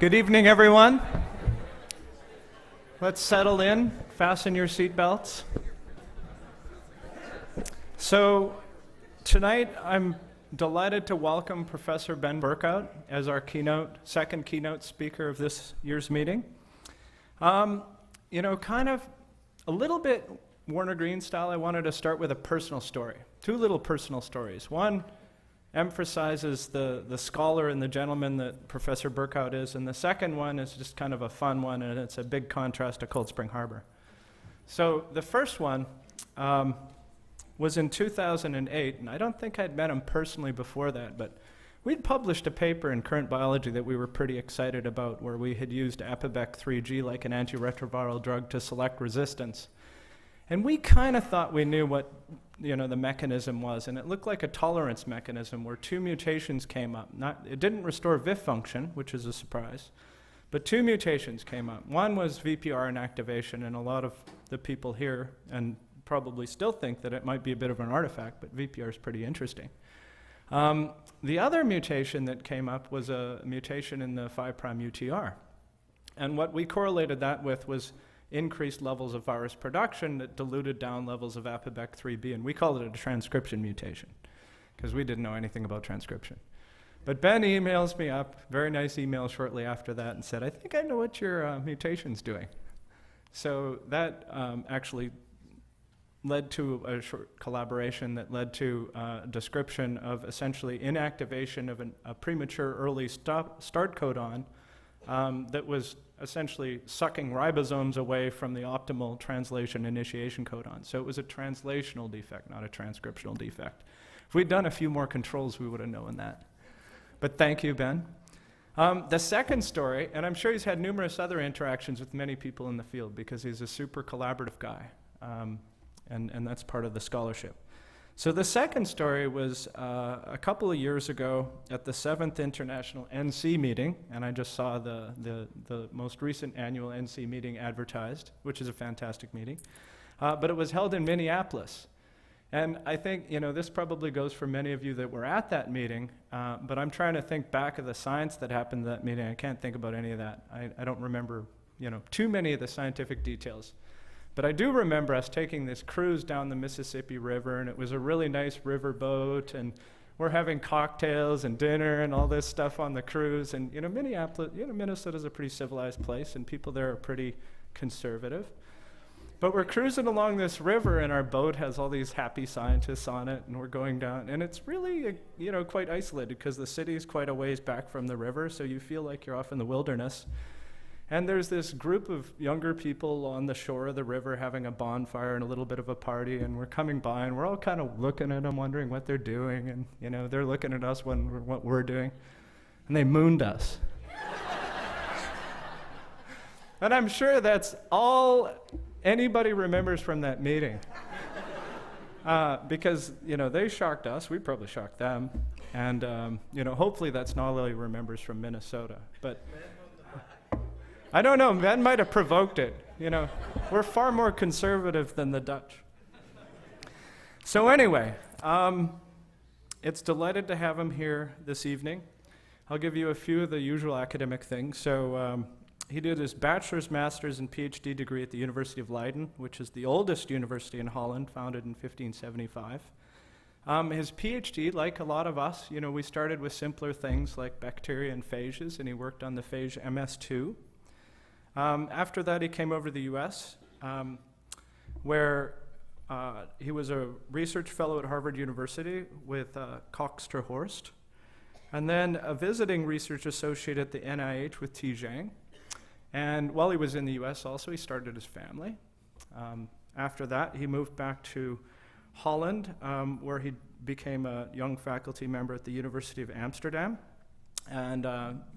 Good evening, everyone. Let's settle in, fasten your seatbelts. So tonight I'm delighted to welcome Professor Ben Berkhout as our second keynote speaker of this year's meeting. You know, kind of a little bit Warner Green style, I wanted to start with a personal story. Two little personal stories. One emphasizes the scholar and the gentleman that Professor Berkhout is, and the second one is just kind of a fun one, and it's a big contrast to Cold Spring Harbor. So the first one was in 2008, and I don't think I'd met him personally before that, but we'd published a paper in Current Biology that we were pretty excited about, where we had used Apibec 3G, like an antiretroviral drug, to select resistance. And we kind of thought we knew what the mechanism was, and it looked like a tolerance mechanism where two mutations came up. It didn't restore VIF function, which is a surprise, but two mutations came up. One was VPR inactivation, and a lot of the people here and probably still think that it might be a bit of an artifact, but VPR is pretty interesting. The other mutation that came up was a mutation in the 5' UTR. And what we correlated that with was increased levels of virus production that diluted down levels of Apibec 3B, and we called it a transcription mutation because we didn't know anything about transcription. But Ben emails me up, very nice email shortly after that, and said, I think I know what your mutation's doing. So that actually led to a short collaboration that led to a description of essentially inactivation of a premature early start codon that was essentially sucking ribosomes away from the optimal translation initiation codon. So it was a translational defect, not a transcriptional defect. If we'd done a few more controls, we would have known that. But thank you, Ben. The second story, and I'm sure he's had numerous other interactions with many people in the field because he's a super collaborative guy, and that's part of the scholarship. So the second story was a couple of years ago at the 7th International NC meeting, and I just saw the most recent annual NC meeting advertised, which is a fantastic meeting, but it was held in Minneapolis. And I think, this probably goes for many of you that were at that meeting, but I'm trying to think back of the science that happened at that meeting. I can't think about any of that. I don't remember, too many of the scientific details. But I do remember us taking this cruise down the Mississippi River, and it was a really nice river boat, and we're having cocktails and dinner and all this stuff on the cruise. And Minneapolis, Minnesota's a pretty civilized place, and people there are pretty conservative. But we're cruising along this river, and our boat has all these happy scientists on it, and we're going down, and it's really, quite isolated because the city is quite a ways back from the river, so you feel like you're off in the wilderness. And there's this group of younger people on the shore of the river having a bonfire and a little bit of a party, and we're coming by, and we're all kind of looking at them, wondering what they're doing, and they're looking at us wondering what we're doing, and they mooned us. And I'm sure that's all anybody remembers from that meeting, because they shocked us, we probably shocked them, and hopefully that's not all he remembers from Minnesota, but. I don't know, Ben might have provoked it. We're far more conservative than the Dutch. So anyway, it's delighted to have him here this evening. I'll give you a few of the usual academic things. So he did his bachelor's, master's, and PhD degree at the University of Leiden, which is the oldest university in Holland, founded in 1575. His PhD, like a lot of us, we started with simpler things like bacteria and phages, and he worked on the phage MS2. After that, he came over to the US, where he was a research fellow at Harvard University with Cox-Terhorst, and then a visiting research associate at the NIH with Teh Jeang. And while he was in the US also, he started his family. After that, he moved back to Holland, where he became a young faculty member at the University of Amsterdam. And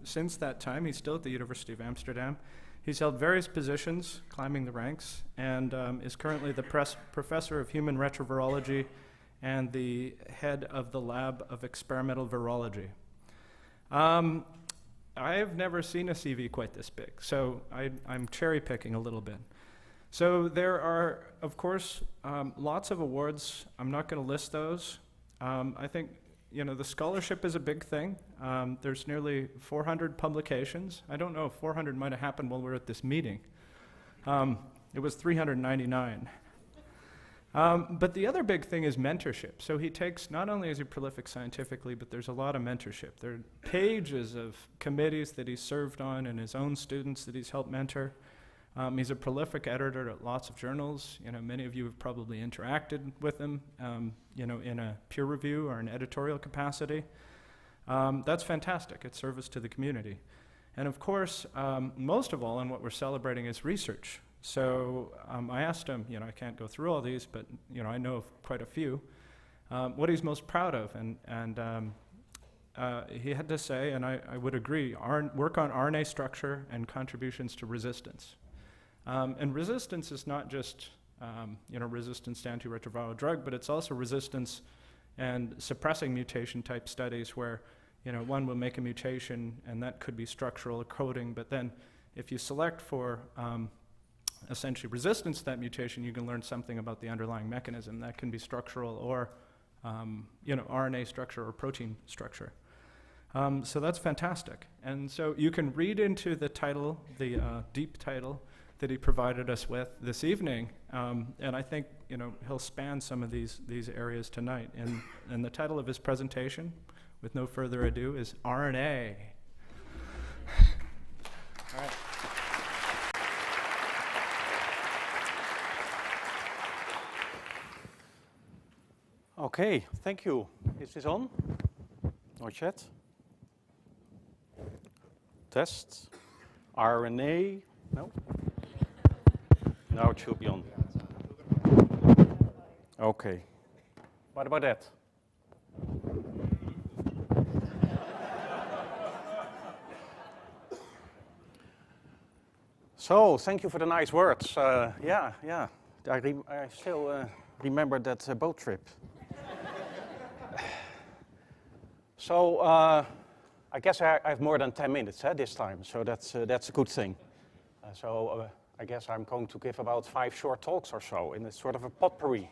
since that time, he's still at the University of Amsterdam. He's held various positions, climbing the ranks, and is currently the professor of human retrovirology and the head of the lab of experimental virology. I've never seen a CV quite this big, so I'm cherry picking a little bit. So there are, of course, lots of awards. I'm not going to list those. I think you know, the scholarship is a big thing. There's nearly 400 publications. I don't know if 400 might have happened while we were at this meeting. It was 399. But the other big thing is mentorship. So he takes, not only is he prolific scientifically, but there's a lot of mentorship. There are pages of committees that he's served on and his own students that he's helped mentor. He's a prolific editor at lots of journals. You know, many of you have probably interacted with him, you know, in a peer review or an editorial capacity. That's fantastic. It's service to the community. And of course, most of all, and what we're celebrating is research. So I asked him, you know, I can't go through all these, but, you know, I know of quite a few, what he's most proud of. And he had to say, and I would agree, work on RNA structure and contributions to resistance. And resistance is not just, you know, resistance to antiretroviral drug, but it's also resistance and suppressing mutation type studies where, you know, one will make a mutation and that could be structural coding, but then if you select for essentially resistance to that mutation, you can learn something about the underlying mechanism. That can be structural or, you know, RNA structure or protein structure. So that's fantastic. And so you can read into the title, the deep title that he provided us with this evening. And I think, you know, he'll span some of these areas tonight. And the title of his presentation, with no further ado, is RNA. All right. Okay, thank you. Is this on? Not yet. Test. RNA. No? Now it should be on. Okay. What about that? So, thank you for the nice words. Yeah. I still remember that boat trip. So, I guess I have more than 10 minutes this time, so that's a good thing. I guess I'm going to give about 5 short talks or so in a sort of a potpourri.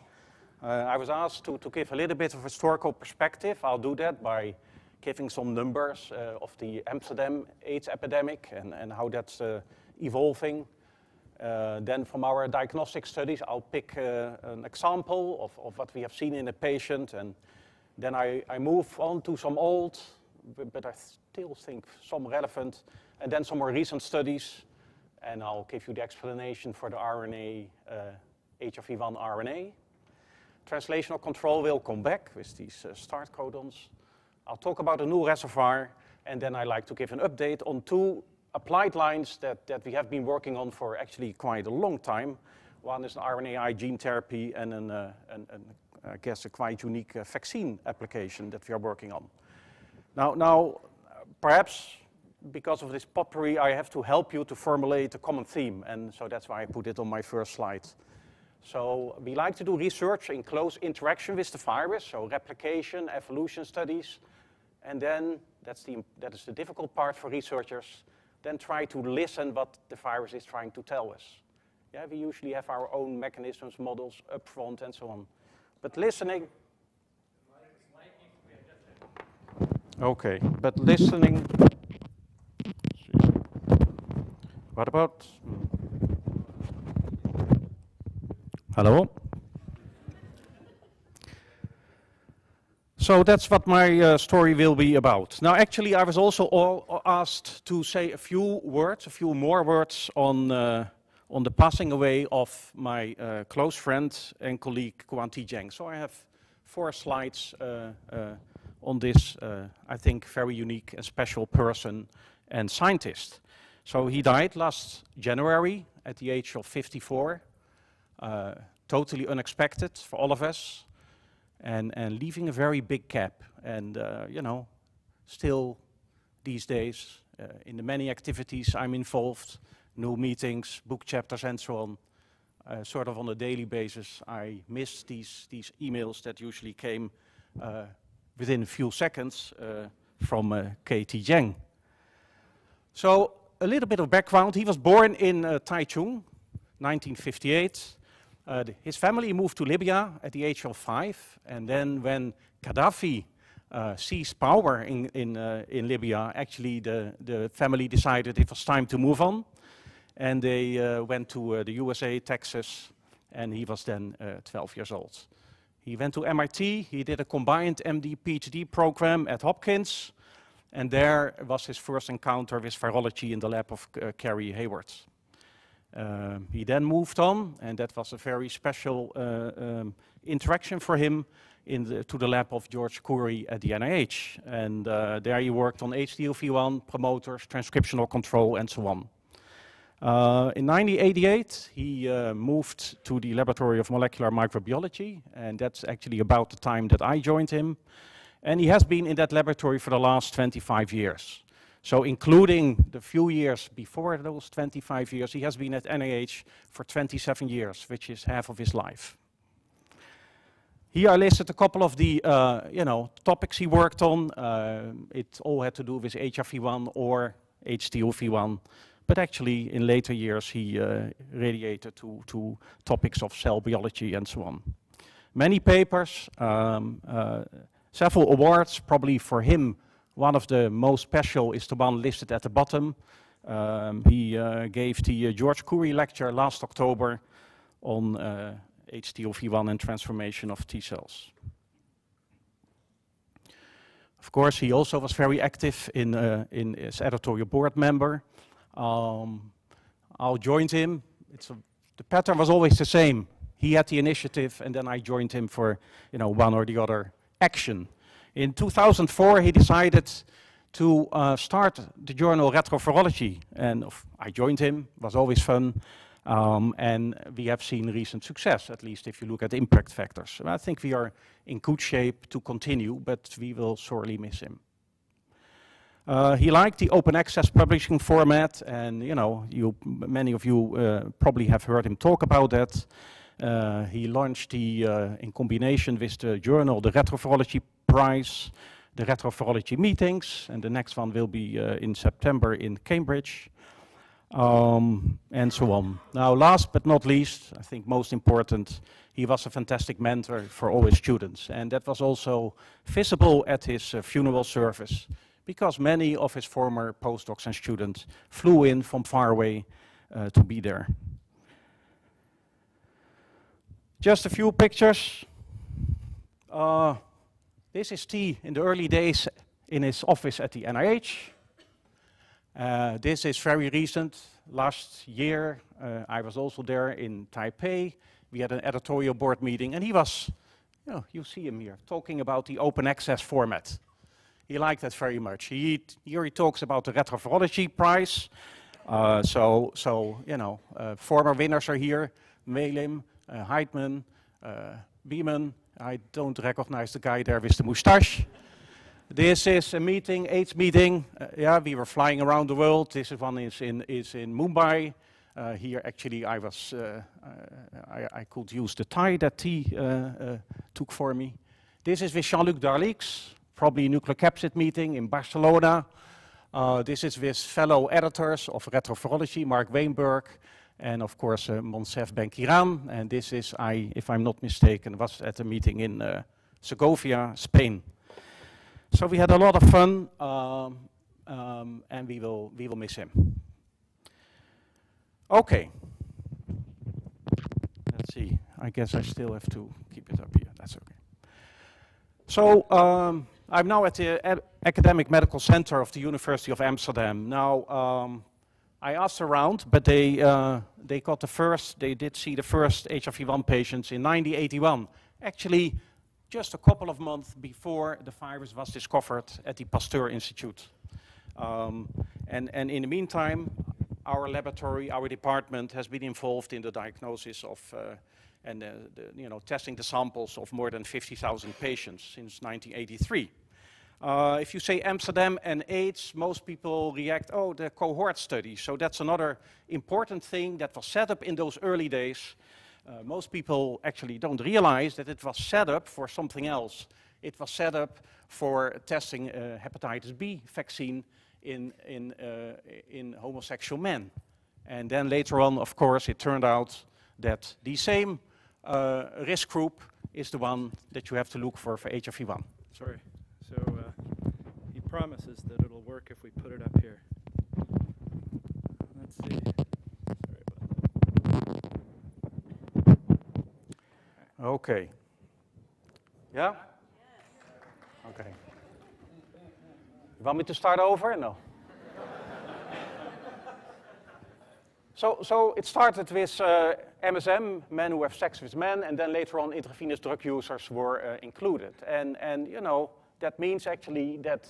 I was asked to give a little bit of historical perspective. I'll do that by giving some numbers of the Amsterdam AIDS epidemic and how that's evolving. Then from our diagnostic studies, I'll pick an example of what we have seen in a patient, and then I move on to some old, but I still think some relevant, and then some more recent studies, and I'll give you the explanation for the RNA, HIV RNAAAA. Translational control will come back with these start codons. I'll talk about a new reservoir, and then I like to give an update on 2 applied lines that we have been working on for actually quite a long time. One is an RNAi gene therapy and I guess a quite unique vaccine application that we are working on. Now, perhaps because of this potpourri, I have to help you to formulate a common theme, and so that's why I put it on my first slide. So we like to do research in close interaction with the virus, so replication, evolution studies, and then that is the difficult part for researchers, then try to listen what the virus is trying to tell us. Yeah, we usually have our own mechanisms, models up front, and so on. But listening... Okay, but listening... What about... Hello? So that's what my story will be about. Now, actually, I was also asked to say a few more words on the passing away of my close friend and colleague Kuan-Teh Jeang. So I have 4 slides on this, I think, very unique and special person and scientist. So he died last January at the age of 54, totally unexpected for all of us. And leaving a very big gap, and you know, still these days in the many activities I'm involved, new meetings, book chapters, and so on, sort of on a daily basis, I miss these emails that usually came within a few seconds from Kuan-Teh Jeang. So a little bit of background: he was born in Taichung, 1958. His family moved to Libya at the age of 5, and then when Gaddafi seized power in Libya, actually the family decided it was time to move on. And they went to the USA, Texas, and he was then 12 years old. He went to MIT, he did a combined MD PhD program at Hopkins, and there was his first encounter with virology in the lab of Carrie Hayward. He then moved on, and that was a very special interaction for him to the lab of George Curry at the NIH. And there he worked on HDLV1, promoters, transcriptional control, and so on. In 1988, he moved to the Laboratory of Molecular Microbiology, and that's actually about the time that I joined him. And he has been in that laboratory for the last 25 years. So including the few years before those 25 years, he has been at NIH for 27 years, which is half of his life. Here I listed a couple of the topics he worked on. It all had to do with HIV-1 or HTLV-1. But actually, in later years, he radiated to topics of cell biology and so on. Many papers, several awards. Probably for him, one of the most special is the one listed at the bottom. He gave the George Curry lecture last October on HTLV1 and transformation of T cells. Of course, he also was very active in as editorial board member. I joined him. The pattern was always the same. He had the initiative, and then I joined him for one or the other action. In 2004, he decided to start the journal Retrovirology, and I joined him. It was always fun, and we have seen recent success, at least if you look at impact factors. And I think we are in good shape to continue, but we will sorely miss him. He liked the open access publishing format, and many of you probably have heard him talk about that. He launched in combination with the journal, the Retrovirology Prize, the Retrovirology meetings, and the next one will be in September in Cambridge, and so on. Now, last but not least, I think most important, he was a fantastic mentor for all his students, and that was also visible at his funeral service, because many of his former postdocs and students flew in from far away to be there. Just a few pictures. This is T in the early days in his office at the NIH. This is very recent. Last year, I was also there in Taipei. We had an editorial board meeting, and he was, you see him here, talking about the open access format. He liked that very much. Here he talks about the Retrovirology Prize. Former winners are here. Melim, Heidman, Beeman. I don't recognize the guy there with the moustache. This is a meeting, AIDS meeting. We were flying around the world. This one is in Mumbai. Here, actually, I could use the tie that he took for me. This is with Jean-Luc Darlix. Probably a nucleocapsid meeting in Barcelona. This is with fellow editors of Retrovirology, Mark Weinberg, and of course Monsef Ben-Kiran. And this is, if I'm not mistaken, was at a meeting in Segovia, Spain. So we had a lot of fun, and we will miss him. Okay. Let's see. I guess I still have to keep it up here. That's okay. So I'm now at the Academic Medical Center of the University of Amsterdam. Now, I asked around, but they did see the first HIV-1 patients in 1981. Actually, just a couple of months before the virus was discovered at the Pasteur Institute. And in the meantime, our laboratory, our department has been involved in the diagnosis of testing the samples of more than 50,000 patients since 1983. If you say Amsterdam and AIDS, most people react, oh, the cohort study. So that's another important thing that was set up in those early days. Most people actually don't realize that it was set up for something else. It was set up for testing hepatitis B vaccine in homosexual men. And then later on, of course, it turned out that the same risk group is the one that you have to look for HIV-1. Sorry. So promises that it'll work if we put it up here. Let's see. Sorry about that. Okay. Yeah? Okay. You want me to start over? No. So it started with MSM, men who have sex with men, and then later on intravenous drug users were included. And you know, that means actually that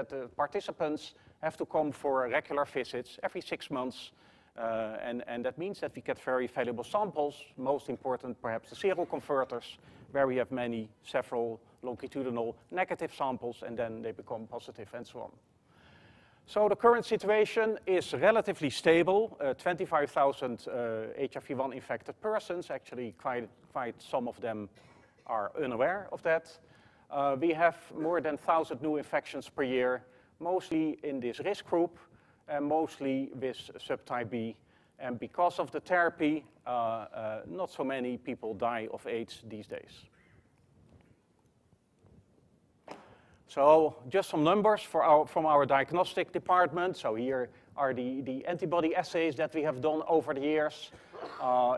the participants have to come for regular visits every 6 months. And that means that we get very valuable samples, most important perhaps the seroconverters, where we have several longitudinal negative samples, and then they become positive and so on. So the current situation is relatively stable. 25,000 HIV-1 infected persons, actually quite some of them are unaware of that. We have more than 1,000 new infections per year, mostly in this risk group, and mostly with subtype B. And because of the therapy, not so many people die of AIDS these days. So just some numbers from our diagnostic department. So here are the antibody assays that we have done over the years.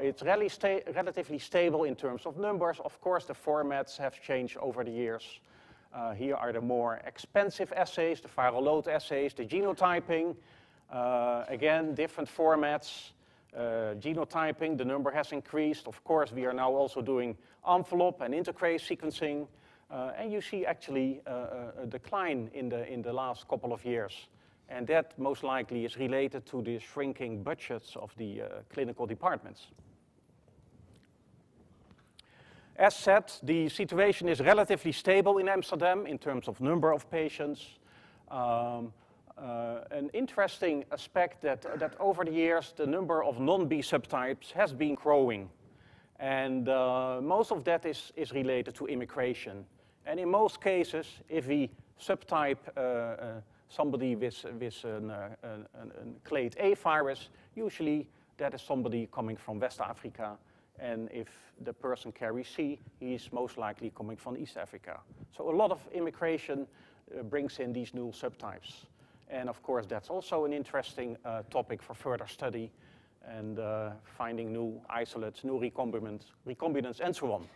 It's relatively stable in terms of numbers. Of course, the formats have changed over the years. Here are the more expensive assays, the viral load assays, the genotyping. Again, different formats. Genotyping, the number has increased. Of course, we are now also doing envelope and integrase sequencing. And you see actually a decline in the last couple of years. And that most likely is related to the shrinking budgets of the clinical departments. As said, the situation is relatively stable in Amsterdam in terms of number of patients. An interesting aspect that over the years the number of non-B subtypes has been growing. And most of that is related to immigration. And in most cases, if we subtype somebody with a clade A virus, usually that is somebody coming from West Africa. And if the person carries C, he's most likely coming from East Africa. So a lot of immigration brings in these new subtypes. And of course, that's also an interesting topic for further study and finding new isolates, new recombinants, and so on.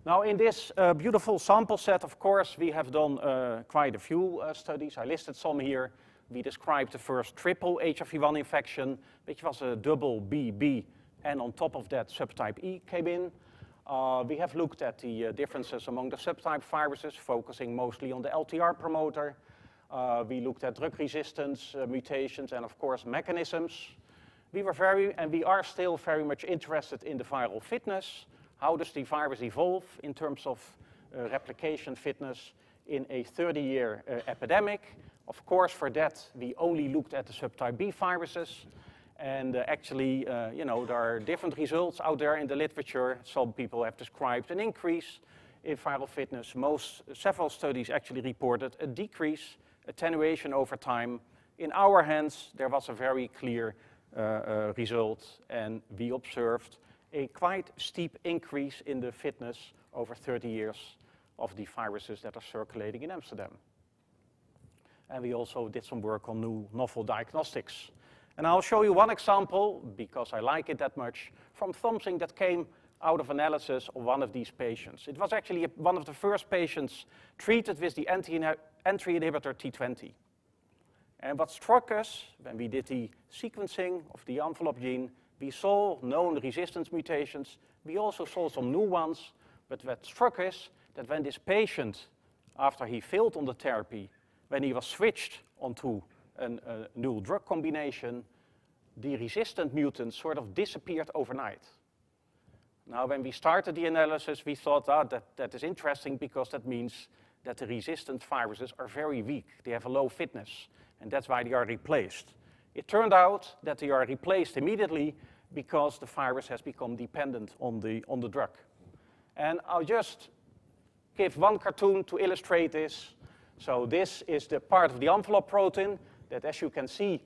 Now, in this beautiful sample set, of course, we have done quite a few studies. I listed some here. We described the first triple HIV-1 infection, which was a double BB, and on top of that, subtype E came in. We have looked at the differences among the subtype viruses, focusing mostly on the LTR promoter. We looked at drug resistance, mutations, and of course, mechanisms. We are still very much interested in the viral fitness. How does the virus evolve in terms of replication fitness in a 30-year epidemic? Of course, for that, we only looked at the subtype B viruses. And actually, you know, there are different results out there in the literature. Some people have described an increase in viral fitness. Several studies actually reported a decrease, attenuation over time. In our hands, there was a very clear result, and we observed a quite steep increase in the fitness over 30 years of the viruses that are circulating in Amsterdam. And we also did some work on new novel diagnostics. And I'll show you one example, because I like it that much, from something that came out of analysis of one of these patients. It was actually one of the first patients treated with the entry inhibitor T20. And what struck us when we did the sequencing of the envelope gene, we saw known resistance mutations. We also saw some new ones. But what struck us that when this patient, after he failed on the therapy, when he was switched onto a new drug combination, the resistant mutants sort of disappeared overnight. Now, when we started the analysis, we thought, that is interesting because that means that the resistant viruses are very weak. They have a low fitness, and that's why they are replaced. It turned out that they are replaced immediately because the virus has become dependent on the drug. And I'll just give one cartoon to illustrate this. So this is the part of the envelope protein that, as you can see,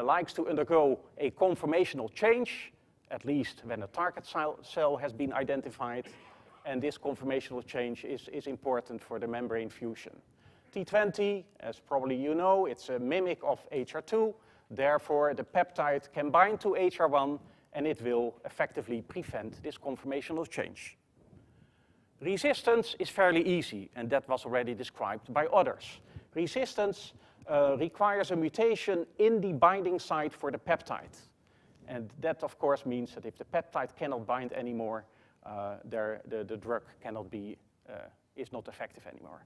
likes to undergo a conformational change, at least when a target cell has been identified. And this conformational change is important for the membrane fusion. T20, as probably you know, it's a mimic of HR2. Therefore, the peptide can bind to HR1, and it will effectively prevent this conformational change. Resistance is fairly easy, and that was already described by others. Resistance requires a mutation in the binding site for the peptide. And that, of course, means that if the peptide cannot bind anymore, the drug cannot be, is not effective anymore.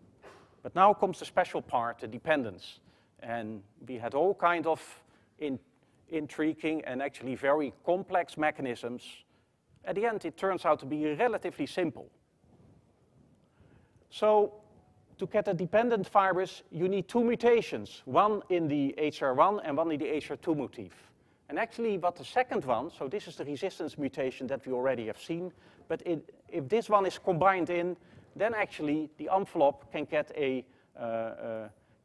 But now comes the special part, the dependence. And we had all kind of intriguing and actually very complex mechanisms. At the end, it turns out to be relatively simple. So to get a dependent virus, you need two mutations, one in the HR1 and one in the HR2 motif. And actually, what the second one, so this is the resistance mutation that we already have seen, but if this one is combined in, then actually the envelope can get a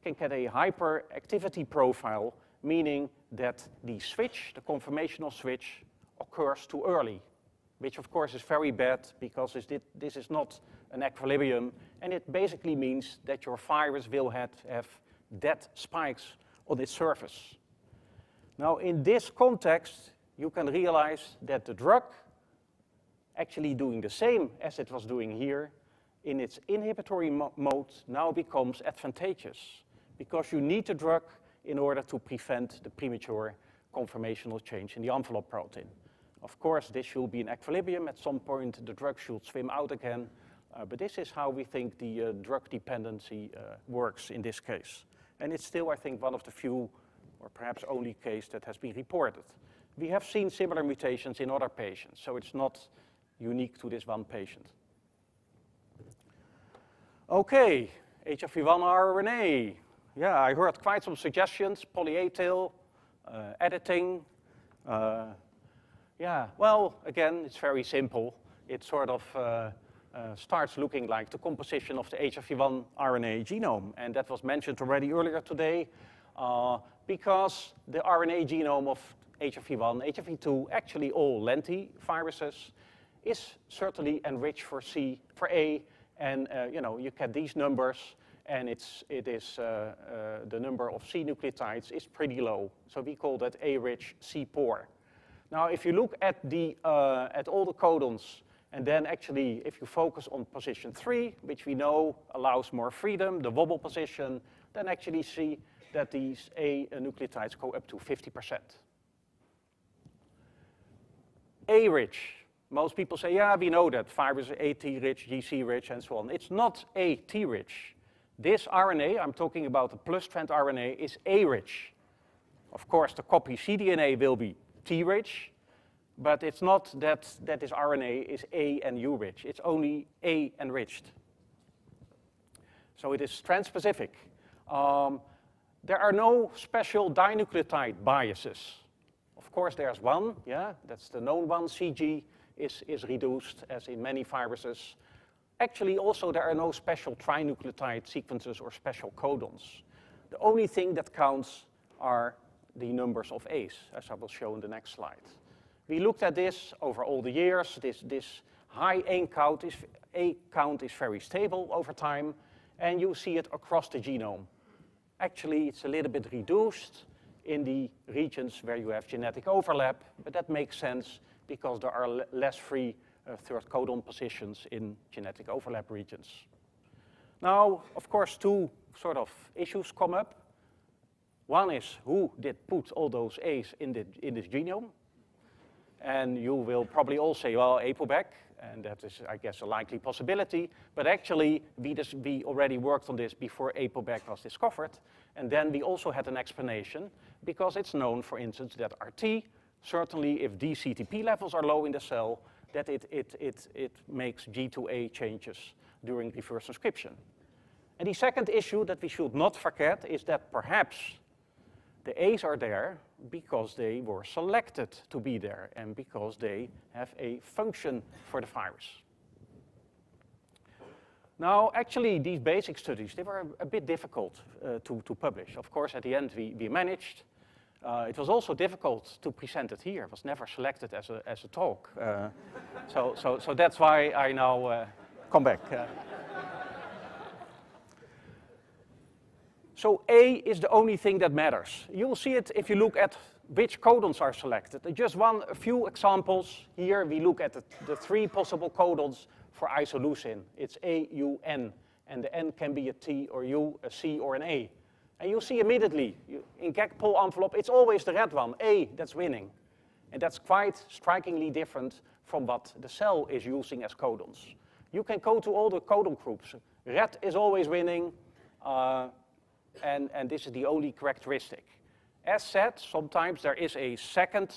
hyperactivity profile, meaning that the switch, the conformational switch, occurs too early, which of course is very bad because this is not an equilibrium, and it basically means that your virus will have dead spikes on its surface. Now, in this context, you can realize that the drug, actually doing the same as it was doing here, in its inhibitory mode now becomes advantageous, because you need the drug in order to prevent the premature conformational change in the envelope protein. Of course, this should be in equilibrium. At some point, the drug should swim out again. But this is how we think the drug dependency works in this case. And it's still, I think, one of the few, or perhaps only case that has been reported. We have seen similar mutations in other patients, so it's not unique to this one patient. Okay, HIV RNAaA. Yeah, I heard quite some suggestions, poly-A tail, editing. Yeah, well, again, it's very simple. It sort of starts looking like the composition of the HIV RNA genome. And that was mentioned already earlier today, because the RNA genome of HIV1, HIV2, actually all lentiviruses, is certainly enriched for A, and you get these numbers, and the number of C nucleotides is pretty low. So we call that A-rich, C-poor. Now, if you look at all the codons, and then actually, if you focus on position 3, which we know allows more freedom, the wobble position, then actually see that these A nucleotides go up to 50%. A-rich. Most people say, yeah, we know that virus is AT-rich, GC-rich, and so on. It's not AT-rich. This RNA, I'm talking about the plus-strand RNA, is A-rich. Of course, the copy cDNA will be T-rich, but it's not that this RNA is A and U-rich. It's only A-enriched. So it is strand-specific. There are no special dinucleotide biases. Of course, there's one, yeah, that's the known one. CG is reduced, as in many viruses. Actually, also, there are no special trinucleotide sequences or special codons. The only thing that counts are the numbers of A's, as I will show in the next slide. We looked at this over all the years. This high A count is very stable over time, and you see it across the genome. Actually, it's a little bit reduced in the regions where you have genetic overlap, but that makes sense because there are less free third codon positions in genetic overlap regions. Now, of course, two sort of issues come up. One is, who did put all those A's in this genome? And you will probably all say, well, APOBEC, and that is, I guess, a likely possibility. But actually, we already worked on this before APOBEC was discovered. And then we also had an explanation, because it's known, for instance, that RT, certainly if dCTP levels are low in the cell, that it makes G2A changes during reverse transcription. And the second issue that we should not forget is that perhaps the A's are there because they were selected to be there and because they have a function for the virus. Now, actually, these basic studies, they were a bit difficult to publish. Of course, at the end, we managed. It was also difficult to present it here. It was never selected as a talk. So that's why I now come back. So A is the only thing that matters. You'll see it if you look at which codons are selected. Just a few examples. Here we look at the 3 possible codons for isoleucine. It's A, U, N, and the N can be a T or U, a C or an A. And you'll see immediately, in GAG poll envelope, it's always the red one, A, that's winning. And that's quite strikingly different from what the cell is using as codons. You can go to all the codon groups. Red is always winning, and this is the only characteristic. As said, sometimes there is a second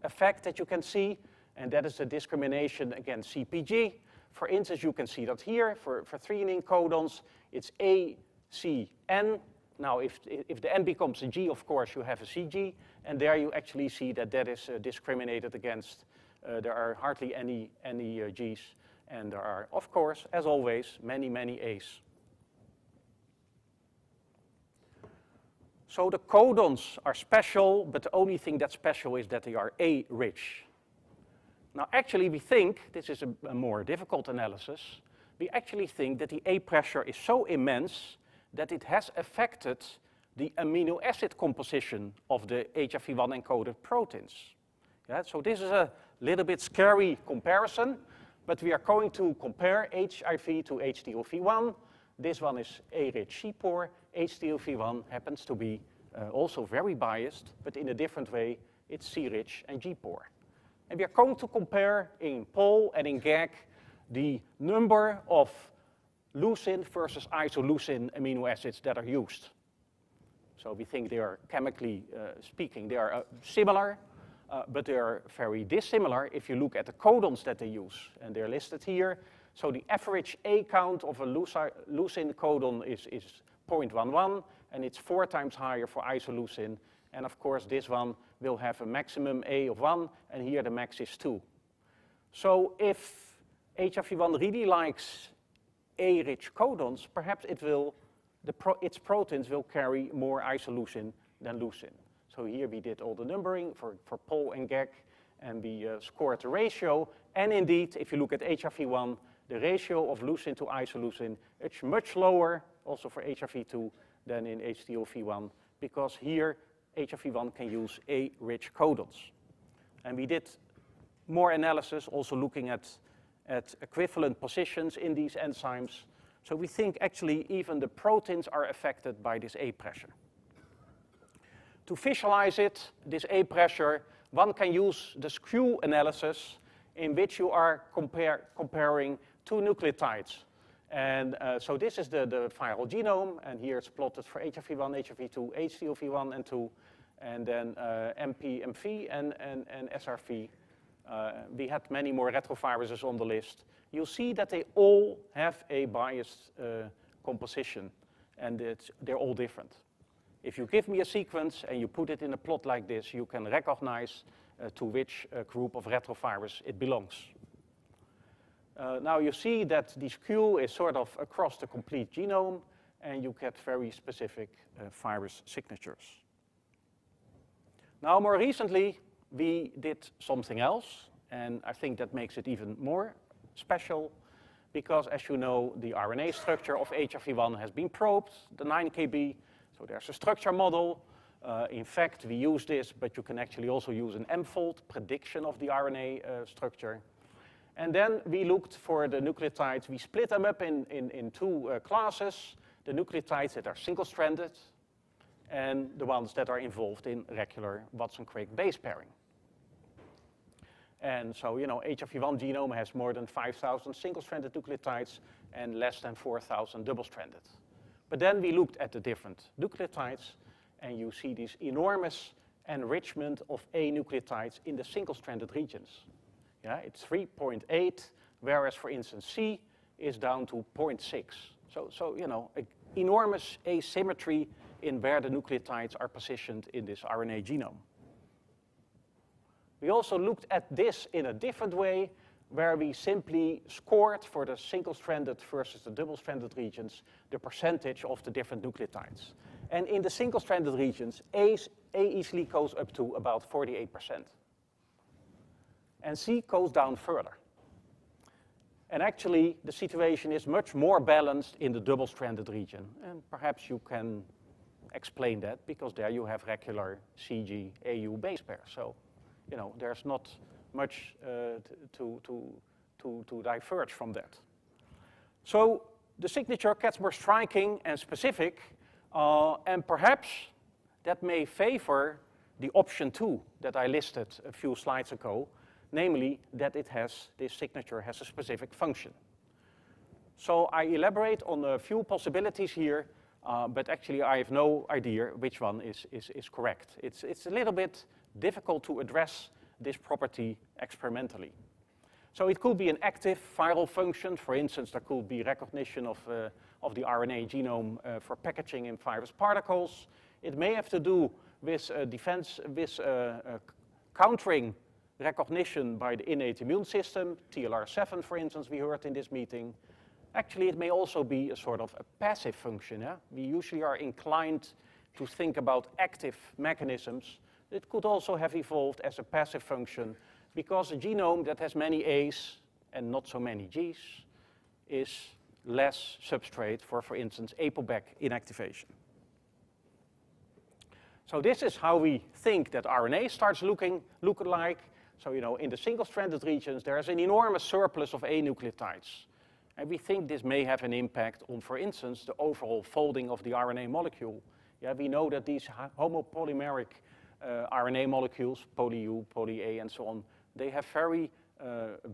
effect that you can see, and that is the discrimination against CpG. For instance, you can see that here for threonine codons, it's A, C, N. Now, if the N becomes a G, of course, you have a CG, and there you actually see that that is discriminated against. There are hardly any Gs, and there are, of course, as always, many, many As. So the codons are special, but the only thing that's special is that they are A-rich. Now, actually, we think, this is a more difficult analysis, we actually think that the A pressure is so immense that it has affected the amino acid composition of the HFV1 encoded proteins. Yeah, so this is a little bit scary comparison, but we are going to compare HIV to HTLV1. This one is A-rich C-poor. HTLV1 happens to be also very biased, but in a different way, it's C-rich and G-poor. And we are going to compare in POL and in GAG the number of leucine versus isoleucine amino acids that are used. So we think they are, chemically speaking, they are similar, but they are very dissimilar if you look at the codons that they use. And they're listed here. So the average A count of a leucine codon is 0.11, and it's 4 times higher for isoleucine. And of course, this one will have a maximum A of 1, and here the max is 2. So if HFV1 really likes A-rich codons, perhaps its proteins will carry more isoleucine than leucine. So here we did all the numbering for POL and GAG, and we scored the ratio. And indeed, if you look at HFV1, the ratio of leucine to isoleucine, it's much lower, also for HRV2, than in HTLV1, because here HFV1 can use A-rich codons. And we did more analysis, also looking at equivalent positions in these enzymes. So we think actually even the proteins are affected by this A pressure. To visualize it, this A pressure, one can use the skew analysis in which you are comparing 2 nucleotides. And so this is the viral genome, and here it's plotted for HFV1, HFV2, HTLV1 and 2, and then MP, MV, and SRV. We had many more retroviruses on the list. You'll see that they all have a biased composition, and they're all different. If you give me a sequence and you put it in a plot like this, you can recognize to which group of retrovirus it belongs. Now you see that the skew is sort of across the complete genome, and you get very specific virus signatures. Now more recently, we did something else, and I think that makes it even more special, because as you know, the RNA structure of HFV1 has been probed, the 9 kb, so there's a structure model. In fact, we use this, but you can actually also use an M-fold prediction of the RNA structure. And then we looked for the nucleotides. We split them up in 2 classes, the nucleotides that are single-stranded and the ones that are involved in regular Watson-Crick base pairing. And so, you know, HFV1 genome has more than 5,000 single-stranded nucleotides and less than 4,000 double-stranded. But then we looked at the different nucleotides, and you see this enormous enrichment of A nucleotides in the single-stranded regions. Yeah, it's 3.8, whereas, for instance, C is down to 0.6. So you know, enormous asymmetry in where the nucleotides are positioned in this RNA genome. We also looked at this in a different way, where we simply scored for the single-stranded versus the double-stranded regions the percentage of the different nucleotides. And in the single-stranded regions, A easily goes up to about 48%. And C goes down further. And actually, the situation is much more balanced in the double-stranded region. And perhaps you can explain that, because there you have regular CG AU base pairs. So, you know, there's not much to diverge from that. So the signature gets more striking and specific, and perhaps that may favor the option 2 that I listed a few slides ago, namely that this signature has a specific function. So I elaborate on a few possibilities here, but actually I have no idea which one is correct. It's a little bit difficult to address this property experimentally. So it could be an active viral function. For instance, there could be recognition of the RNA genome for packaging in virus particles. It may have to do with countering recognition by the innate immune system, TLR7, for instance, we heard in this meeting. Actually, it may also be a sort of a passive function. Yeah? We usually are inclined to think about active mechanisms. It could also have evolved as a passive function, because a genome that has many A's and not so many G's is less substrate for instance, ApoBec inactivation. So this is how we think that RNA starts looking like. So, you know, in the single-stranded regions, there's an enormous surplus of A nucleotides. And we think this may have an impact on, for instance, the overall folding of the RNA molecule. Yeah, we know that these homopolymeric RNA molecules, poly-U, poly-A, and so on, they have very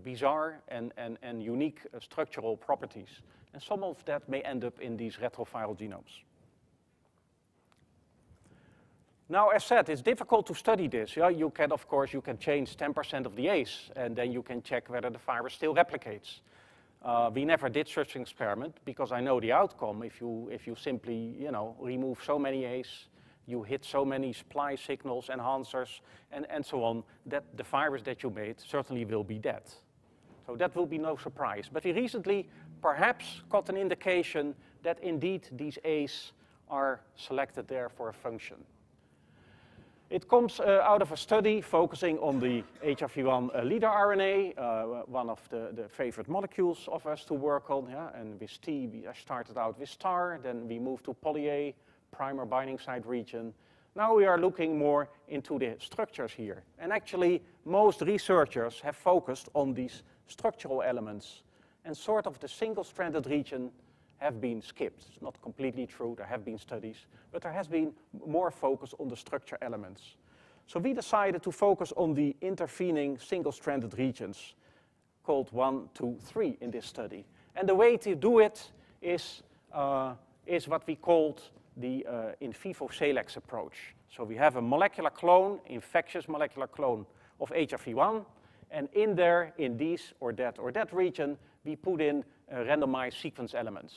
bizarre and unique structural properties. And some of that may end up in these retroviral genomes. Now, as said, it's difficult to study this. Yeah? You can, of course, you can change 10% of the A's, and then you can check whether the virus still replicates. We never did such an experiment, because I know the outcome. If you simply, you know, remove so many A's, you hit so many splice signals, enhancers, and so on, that the virus that you made certainly will be dead. So that will be no surprise. But we recently perhaps got an indication that indeed these A's are selected there for a function. It comes out of a study focusing on the HIV leader RNA, one of the favorite molecules of us to work on. Yeah? And with T, we started out with star, then we moved to poly-A, primer binding site region. Now we are looking more into the structures here. And actually, most researchers have focused on these structural elements, and sort of the single-stranded region have been skipped. It's not completely true, there have been studies, but there has been more focus on the structure elements. So we decided to focus on the intervening single-stranded regions, called 1, 2, 3 in this study. And the way to do it is what we called the in vivo Selex approach. So we have a molecular clone, infectious molecular clone of HIV-1, and in there, in this or that region, we put in randomized sequence elements.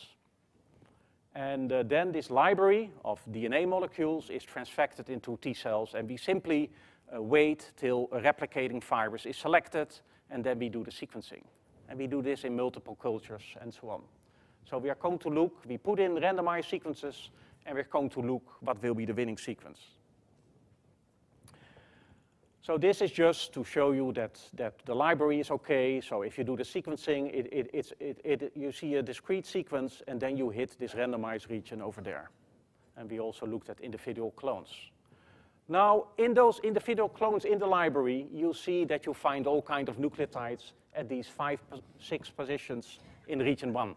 And then this library of DNA molecules is transfected into T cells, and we simply wait till a replicating virus is selected, and then we do the sequencing. And we do this in multiple cultures and so on. So we are going to look, we put in randomized sequences, and we're going to look what will be the winning sequence. So this is just to show you that the library is okay. So if you do the sequencing, you see a discrete sequence, and then you hit this randomized region over there. And we also looked at individual clones. Now, in those individual clones in the library, you'll see that you find all kinds of nucleotides at these 5, 6 positions in region 1.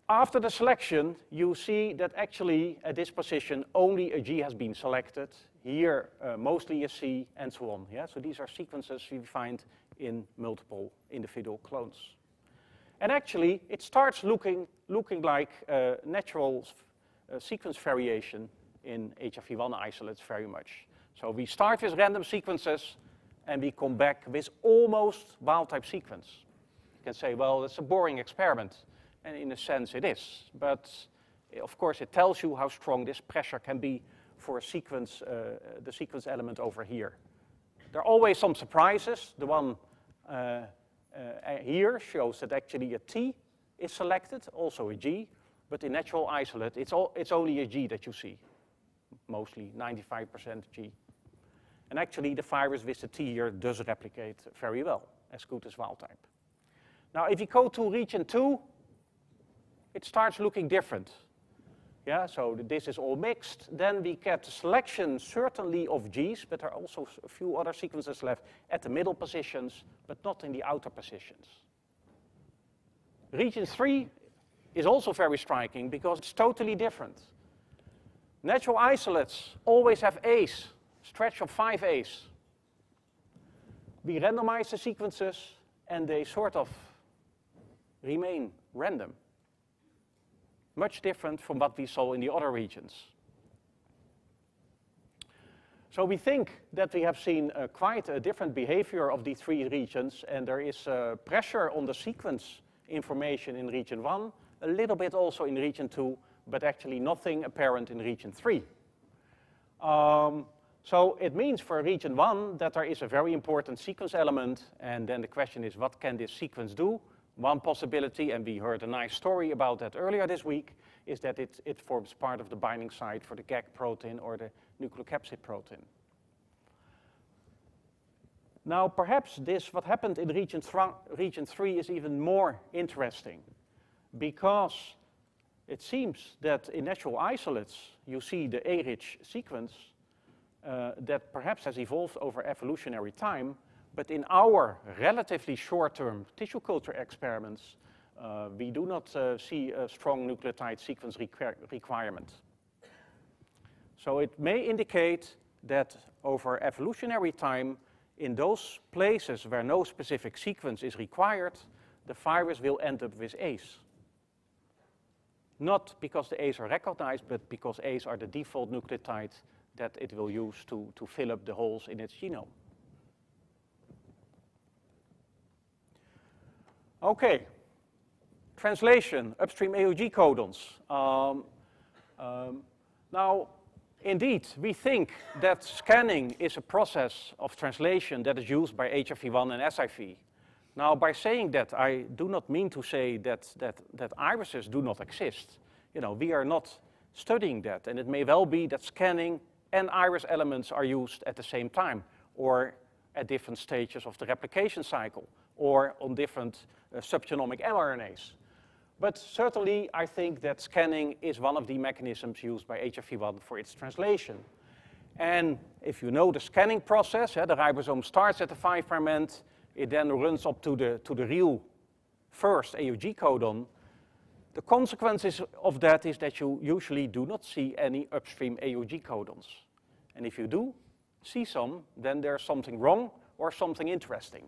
After the selection, you see that actually at this position only a G has been selected. Here, mostly a C, and so on. Yeah? So these are sequences we find in multiple individual clones. And actually, it starts looking like natural sequence variation in HIV-1 isolates very much. So we start with random sequences, and we come back with almost wild-type sequence. You can say, well, it's a boring experiment. And in a sense, it is. But of course, it tells you how strong this pressure can be for a sequence, the sequence element over here. There are always some surprises. The one here shows that actually a T is selected, also a G. But in natural isolate, it's only a G that you see, mostly 95% G. And actually, the virus with the T here does replicate very well, as good as wild type. Now, if you go to region 2, it starts looking different. Yeah, so this is all mixed. Then we get selection, certainly of Gs, but there are also a few other sequences left at the middle positions, but not in the outer positions. Region 3 is also very striking because it's totally different. Natural isolates always have A's, stretch of 5 A's. We randomize the sequences and they sort of remain random. Much different from what we saw in the other regions. So we think that we have seen quite a different behavior of the 3 regions, and there is pressure on the sequence information in region 1, a little bit also in region 2, but actually nothing apparent in region 3. So it means for region 1 that there is a very important sequence element, and then the question is, what can this sequence do? One possibility, and we heard a nice story about that earlier this week, is that it forms part of the binding site for the GAG protein or the nucleocapsid protein. Now, perhaps what happened in region 3 is even more interesting, because it seems that in natural isolates, you see the A-rich sequence that perhaps has evolved over evolutionary time. But in our relatively short-term tissue culture experiments, we do not see a strong nucleotide sequence requirement. So it may indicate that over evolutionary time, in those places where no specific sequence is required, the virus will end up with A's. Not because the A's are recognized, but because A's are the default nucleotide that it will use to fill up the holes in its genome. Okay, translation, upstream AUG codons. Now, indeed, we think that scanning is a process of translation that is used by HIV1 and SIV. Now, by saying that, I do not mean to say that irises do not exist. You know, we are not studying that, and it may well be that scanning and iris elements are used at the same time, or at different stages of the replication cycle, or on different subgenomic mRNAs. But certainly, I think that scanning is one of the mechanisms used by HIV1 for its translation. And if you know the scanning process, the ribosome starts at the 5' end, it then runs up to the real first AUG codon. The consequences of that is that you usually do not see any upstream AUG codons. And if you do see some, then there's something wrong or something interesting.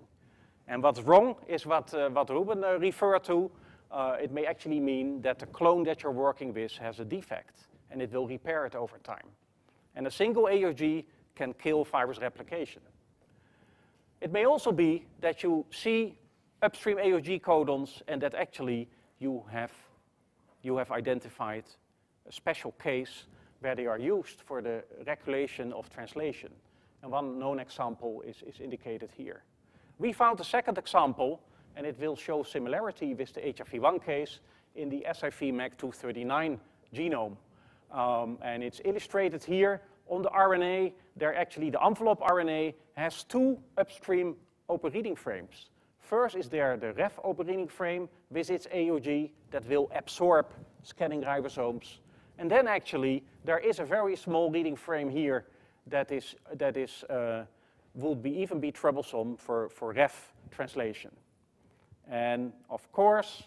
And what's wrong is what Ruben referred to. It may actually mean that the clone that you're working with has a defect, and it will repair it over time. And a single AUG can kill virus replication. It may also be that you see upstream AUG codons, and that actually you have identified a special case where they are used for the regulation of translation. And one known example is indicated here. We found a second example, and it will show similarity with the HIV1 case in the SIV MAC239 genome. And it's illustrated here on the RNA. There actually, the envelope RNA has 2 upstream open reading frames. First is there the Rev open reading frame with its AUG that will absorb scanning ribosomes. And then actually, there is a very small reading frame here that will even be troublesome for Rev translation. And of course,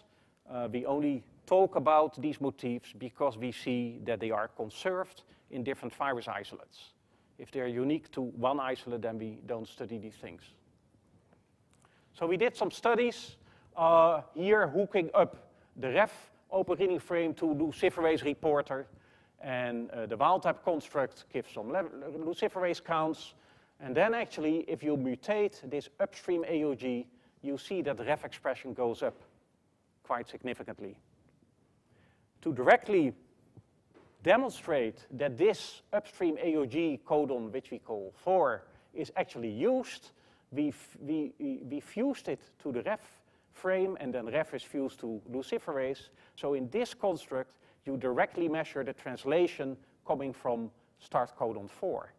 we only talk about these motifs because we see that they are conserved in different virus isolates. If they're unique to one isolate, then we don't study these things. So we did some studies here hooking up the Rev open reading frame to luciferase reporter, and the wild-type construct gives some luciferase counts. And then actually, if you mutate this upstream AUG, you see that the Rev expression goes up quite significantly. To directly demonstrate that this upstream AUG codon, which we call 4, is actually used, we fused it to the Rev frame, and then Rev is fused to luciferase. So in this construct, you directly measure the translation coming from start codon 4.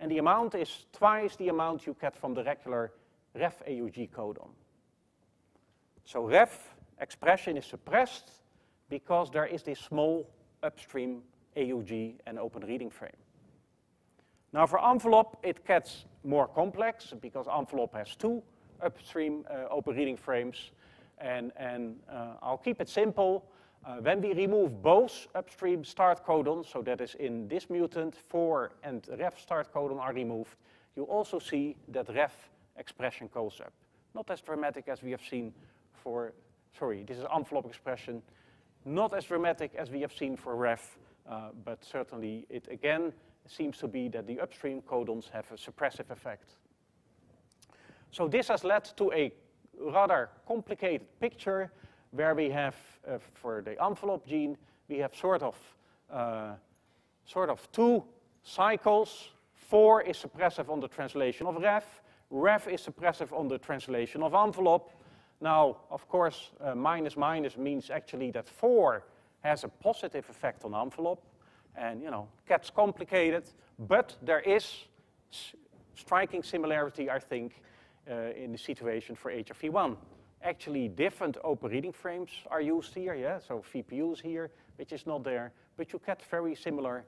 And the amount is twice the amount you get from the regular Rev AUG codon. So Rev expression is suppressed because there is this small upstream AUG and open reading frame. Now for envelope, it gets more complex because envelope has two upstream open reading frames. And I'll keep it simple. When we remove both upstream start codons, so that is in this mutant, 4 and ref start codon are removed, you also see that ref expression goes up. Not as dramatic as we have seen for, sorry, this is envelope expression, not as dramatic as we have seen for ref, but certainly it again seems to be that the upstream codons have a suppressive effect. So this has led to a rather complicated picture where we have, for the envelope gene, we have sort of two cycles. 4 is suppressive on the translation of ref. Ref is suppressive on the translation of envelope. Now, of course, minus minus means actually that 4 has a positive effect on envelope. And, you know, gets complicated, but there is striking similarity, I think, in the situation for HRV1. Actually, different open reading frames are used here, yeah? So VPUs here, which is not there, but you get very similar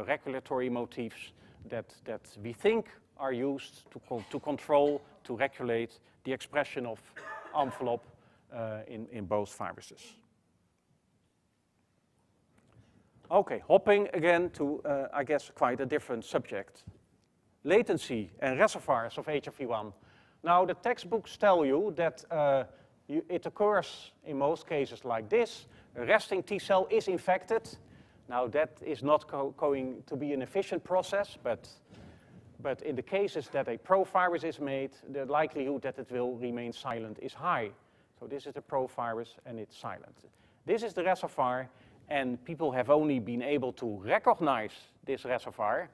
regulatory motifs that we think are used to control, to regulate the expression of envelope in both viruses. Okay, hopping again to, I guess, quite a different subject. Latency and reservoirs of HRV1. Now, the textbooks tell you that it occurs in most cases like this. A resting T cell is infected. Now, that is not going to be an efficient process, but in the cases that a provirus is made, the likelihood that it will remain silent is high. So this is the provirus, and it's silent. This is the reservoir, and people have only been able to recognize this reservoir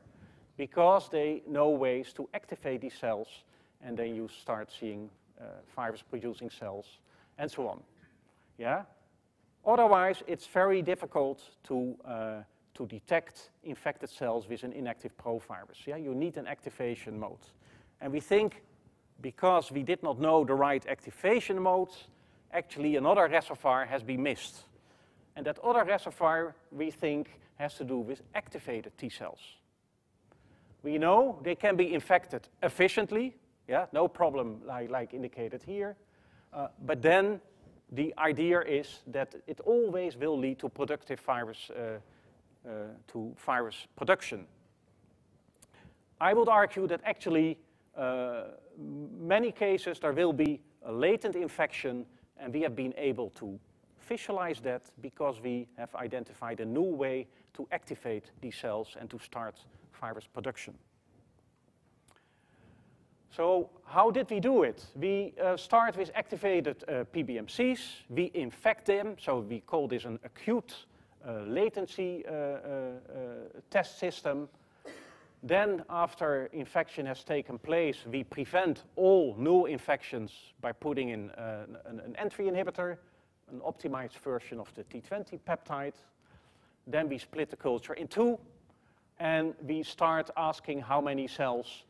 because they know ways to activate these cells, and then you start seeing virus-producing cells, and so on. Yeah? Otherwise, it's very difficult to detect infected cells with an inactive provirus. Yeah? You need an activation mode. And we think, because we did not know the right activation mode, actually another reservoir has been missed. And that other reservoir, we think, has to do with activated T cells. We know they can be infected efficiently, yeah, no problem like indicated here. But then the idea is that it always will lead to productive virus, virus production. I would argue that actually many cases there will be a latent infection, and we have been able to visualize that because we have identified a new way to activate these cells and to start virus production. So how did we do it? We start with activated PBMCs. We infect them, so we call this an acute latency test system. Then, after infection has taken place, we prevent all new infections by putting in an entry inhibitor, an optimized version of the T20 peptide. Then we split the culture in two, and we start asking how many cells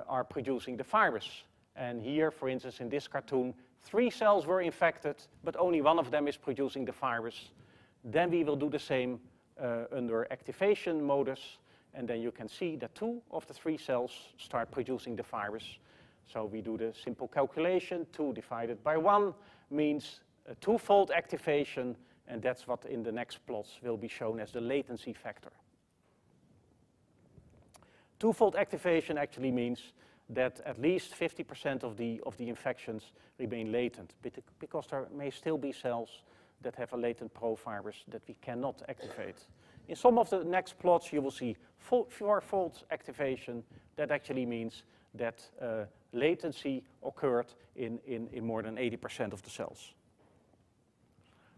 are producing the virus. And here, for instance, in this cartoon, 3 cells were infected, but only one of them is producing the virus. Then we will do the same under activation modus, and then you can see that 2 of the 3 cells start producing the virus. So we do the simple calculation. 2 divided by 1 means a 2-fold activation, and that's what in the next plots will be shown as the latency factor. 2-fold activation actually means that at least 50% of the infections remain latent, because there may still be cells that have a latent provirus that we cannot activate. In some of the next plots, you will see 4-fold activation. That actually means that latency occurred in more than 80% of the cells.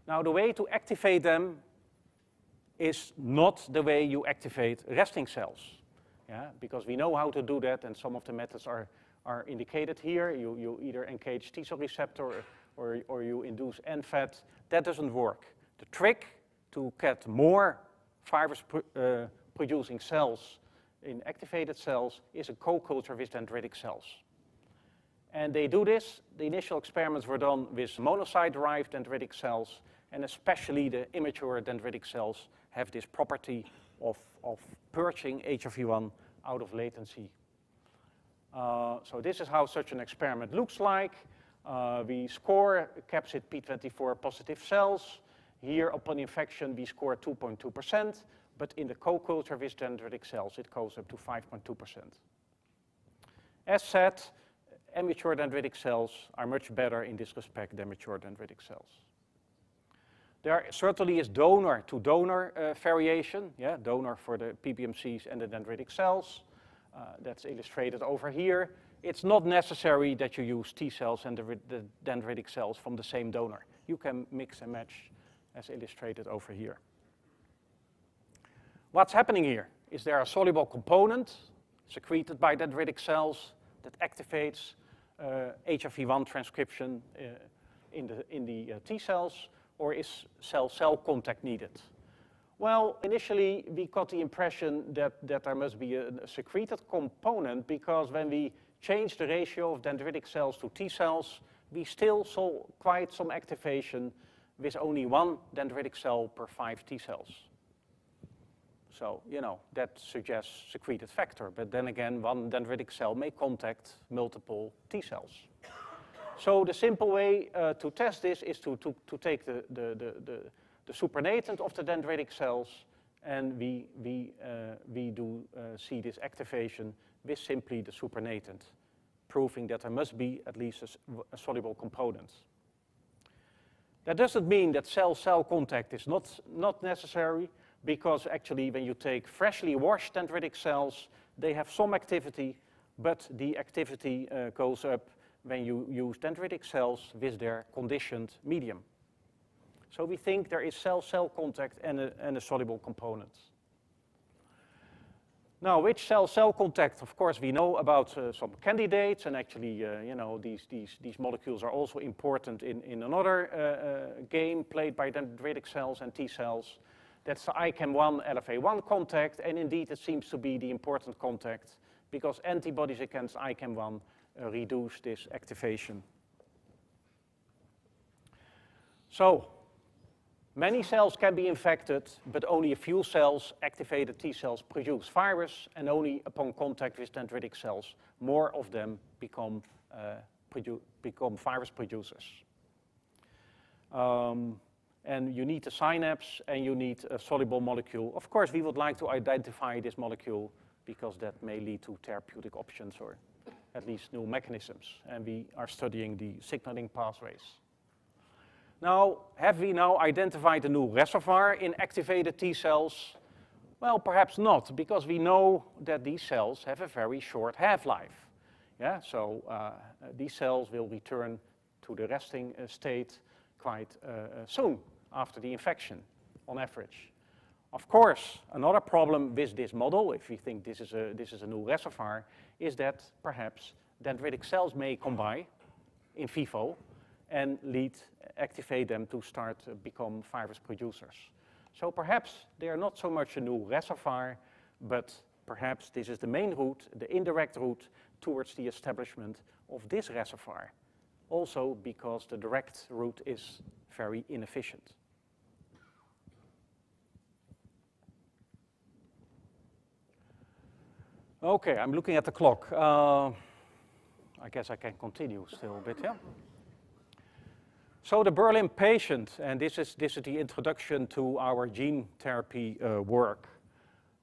Now, the way to activate them is not the way you activate resting cells. Yeah, because we know how to do that, and some of the methods are indicated here. You either engage T cell receptor or you induce NFAT. That doesn't work. The trick to get more virus-producing cells in activated cells is a co-culture with dendritic cells. And they do this. The initial experiments were done with monocyte-derived dendritic cells, and especially the immature dendritic cells have this property of purging HRV1 out of latency. So this is how such an experiment looks like. We score capsid P24 positive cells. Here, upon infection, we score 2.2%, but in the co-culture with dendritic cells, it goes up to 5.2%. As said, immature dendritic cells are much better in this respect than mature dendritic cells. There certainly is donor-to-donor variation, donor for the PBMCs and the dendritic cells. That's illustrated over here. It's not necessary that you use T cells and the dendritic cells from the same donor. You can mix and match, as illustrated over here. What's happening here is there a soluble component secreted by dendritic cells that activates HRV1 transcription in the T cells, or is cell-cell contact needed? Well, initially we got the impression that there must be a secreted component, because when we change the ratio of dendritic cells to T cells, we still saw quite some activation with only one dendritic cell per 5 T cells. So, that suggests secreted factor, but then again, one dendritic cell may contact multiple T cells. So the simple way to test this is to take the supernatant of the dendritic cells, and we do see this activation with simply the supernatant, proving that there must be at least a soluble component. That doesn't mean that cell-cell contact is not necessary, because actually when you take freshly washed dendritic cells, they have some activity, but the activity goes up when you use dendritic cells with their conditioned medium. So we think there is cell-cell contact and a soluble component. Now, which cell-cell contact? Of course, we know about some candidates, and actually, these molecules are also important in another game played by dendritic cells and T cells. That's the ICAM1 LFA1 contact, and indeed it seems to be the important contact, because antibodies against ICAM1 reduce this activation. So, many cells can be infected, but only a few cells, activated T cells, produce virus, and only upon contact with dendritic cells, more of them become virus producers. And you need a synapse, and you need a soluble molecule. Of course, we would like to identify this molecule, because that may lead to therapeutic options, or at least new mechanisms. And we are studying the signaling pathways. Now, have we now identified a new reservoir in activated T cells? Well, perhaps not, because we know that these cells have a very short half-life. So these cells will return to the resting state quite soon after the infection, on average. Of course, another problem with this model, if we think this is a new reservoir, is that perhaps dendritic cells may come by in vivo and activate them to start become virus producers. So perhaps they are not so much a new reservoir, but perhaps this is the main route, the indirect route towards the establishment of this reservoir. Also because the direct route is very inefficient. Okay, I'm looking at the clock. I guess I can continue still a bit, yeah? So the Berlin patient, and this is the introduction to our gene therapy work.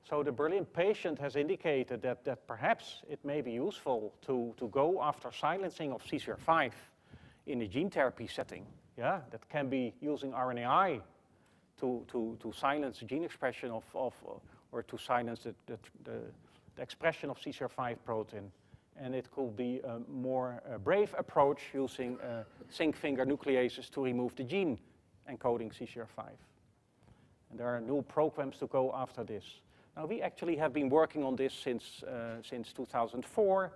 So the Berlin patient has indicated that perhaps it may be useful to go after silencing of CCR5 in a gene therapy setting. Yeah, that can be using RNAi to silence the gene expression or to silence the expression of CCR5 protein. And it could be a more brave approach using zinc finger nucleases to remove the gene encoding CCR5. And there are new programs to go after this. Now, we actually have been working on this since 2004,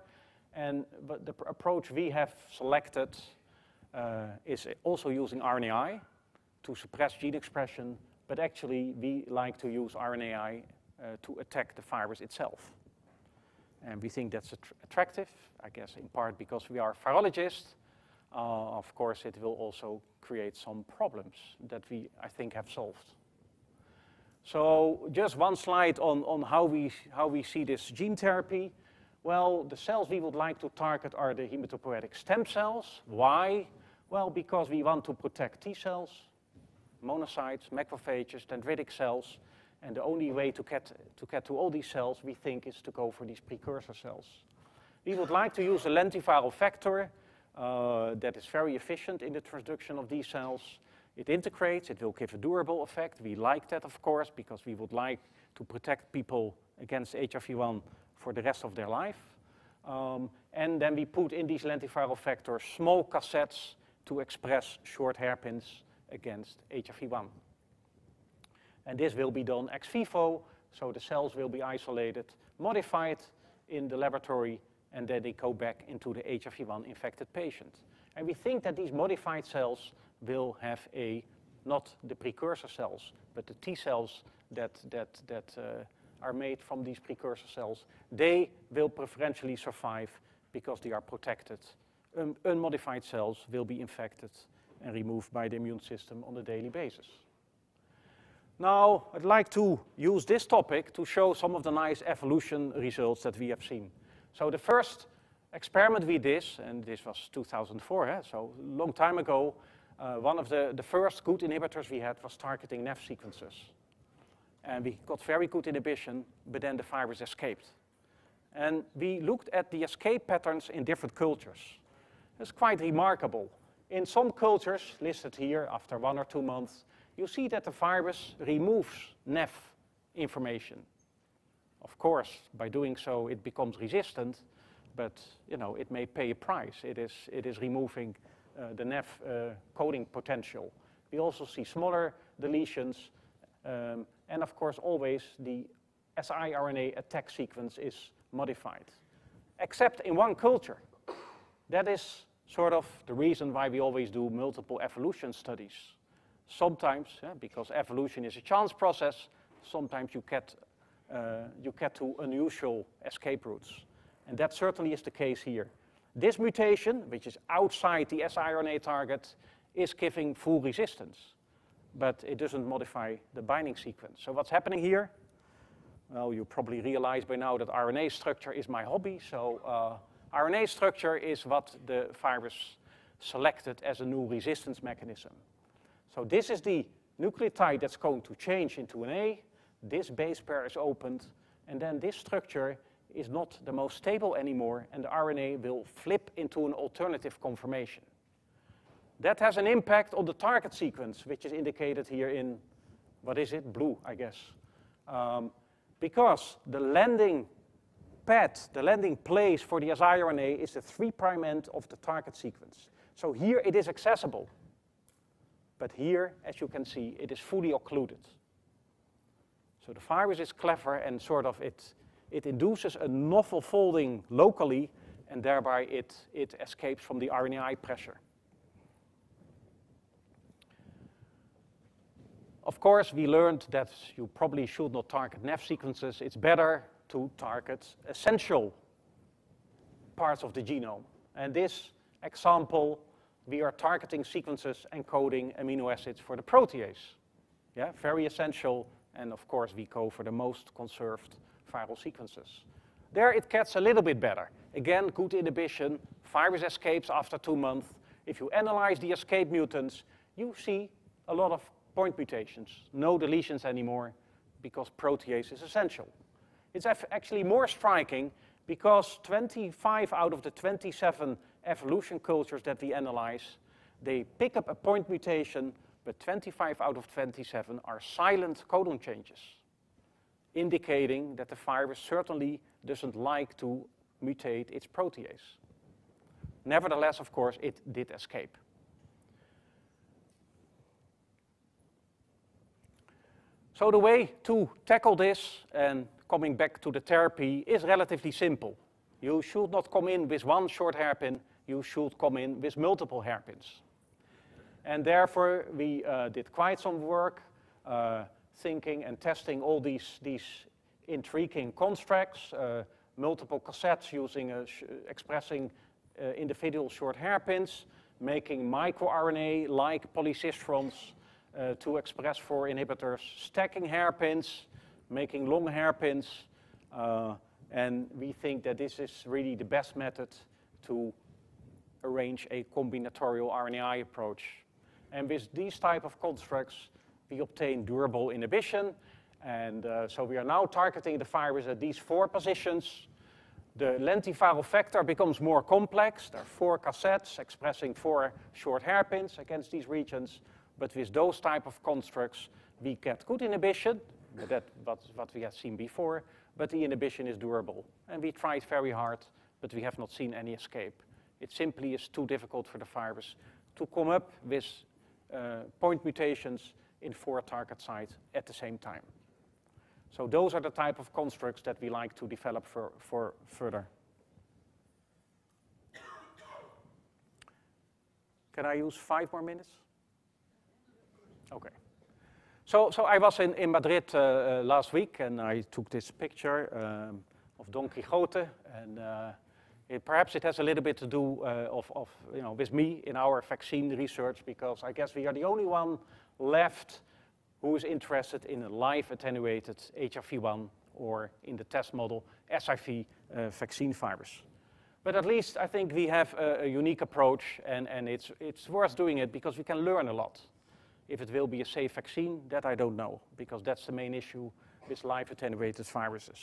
but the approach we have selected is also using RNAi to suppress gene expression, but actually we like to use RNAi to attack the virus itself. And we think that's attractive, I guess in part because we are virologists. Of course, it will also create some problems that we, I think, have solved. So just one slide on how we see this gene therapy. Well, the cells we would like to target are the hematopoietic stem cells. Why? Well, because we want to protect T cells, monocytes, macrophages, dendritic cells, and the only way to get to all these cells, we think, is to go for these precursor cells. We would like to use a lentiviral vector that is very efficient in the transduction of these cells. It integrates, it will give a durable effect. We like that, of course, because we would like to protect people against HIV-1 for the rest of their life. And then we put in these lentiviral vectors small cassettes to express short hairpins against HIV-1. And this will be done ex vivo, so the cells will be isolated, modified in the laboratory, and then they go back into the HIV-1 infected patient. And we think that these modified cells will have not the precursor cells, but the T cells that are made from these precursor cells. They will preferentially survive because they are protected. Unmodified cells will be infected and removed by the immune system on a daily basis. Now, I'd like to use this topic to show some of the nice evolution results that we have seen. So the first experiment we did, and this was 2004, so a long time ago, one of the first good inhibitors we had was targeting NAF sequences. And we got very good inhibition, but then the virus escaped. And we looked at the escape patterns in different cultures. It's quite remarkable. In some cultures, listed here after 1 or 2 months, you see that the virus removes NAF information. Of course, by doing so, it becomes resistant, but it may pay a price. It is removing the NAF coding potential. We also see smaller deletions, and of course, always the siRNA attack sequence is modified, except in one culture. That is sort of the reason why we always do multiple evolution studies. Sometimes, because evolution is a chance process, sometimes you get to unusual escape routes. And that certainly is the case here. This mutation, which is outside the siRNA target, is giving full resistance, but it doesn't modify the binding sequence. So what's happening here? Well, you probably realize by now that RNA structure is my hobby. So RNA structure is what the virus selected as a new resistance mechanism. So this is the nucleotide that's going to change into an A. This base pair is opened, and then this structure is not the most stable anymore, and the RNA will flip into an alternative conformation. That has an impact on the target sequence, which is indicated here in, what is it, blue, I guess. Because the landing pad, the landing place for the siRNA is the 3' end of the target sequence. So here it is accessible. But here, as you can see, it is fully occluded. So the virus is clever and sort of it induces a novel folding locally, and thereby it escapes from the RNAi pressure. Of course, we learned that you probably should not target NAF sequences. It's better to target essential parts of the genome. And this example, we are targeting sequences encoding amino acids for the protease. Yeah, very essential, and of course we go for the most conserved viral sequences. There it gets a little bit better. Again, good inhibition, virus escapes after 2 months. If you analyze the escape mutants, you see a lot of point mutations, no deletions anymore, because protease is essential. It's actually more striking because 25 out of the 27 evolution cultures that we analyze, they pick up a point mutation, but 25 out of 27 are silent codon changes, indicating that the virus certainly doesn't like to mutate its protease. Nevertheless, of course, it did escape. So the way to tackle this, and coming back to the therapy, is relatively simple. You should not come in with one short hairpin, you should come in with multiple hairpins. And therefore, we did quite some work thinking and testing all these intriguing constructs, multiple cassettes using expressing individual short hairpins, making microRNA like polycistrons, to express 4 inhibitors, stacking hairpins, making long hairpins, and we think that this is really the best method to arrange a combinatorial RNAi approach. And with these type of constructs, we obtain durable inhibition, and so we are now targeting the virus at these 4 positions. The lentiviral vector becomes more complex. There are 4 cassettes expressing 4 short hairpins against these regions. But with those type of constructs, we get good inhibition. That's what we have seen before. But the inhibition is durable. And we tried very hard, but we have not seen any escape. It simply is too difficult for the virus to come up with point mutations in 4 target sites at the same time. So those are the type of constructs that we like to develop for further. Can I use 5 more minutes? Okay. So I was in Madrid last week, and I took this picture of Don Quixote, and perhaps it has a little bit to do with me in our vaccine research, because I guess we are the only one left who is interested in a live attenuated HIV-1 or in the test model SIV vaccine virus. But at least I think we have a unique approach, and it's worth doing it because we can learn a lot. If it will be a safe vaccine, that I don't know, because that's the main issue with live attenuated viruses.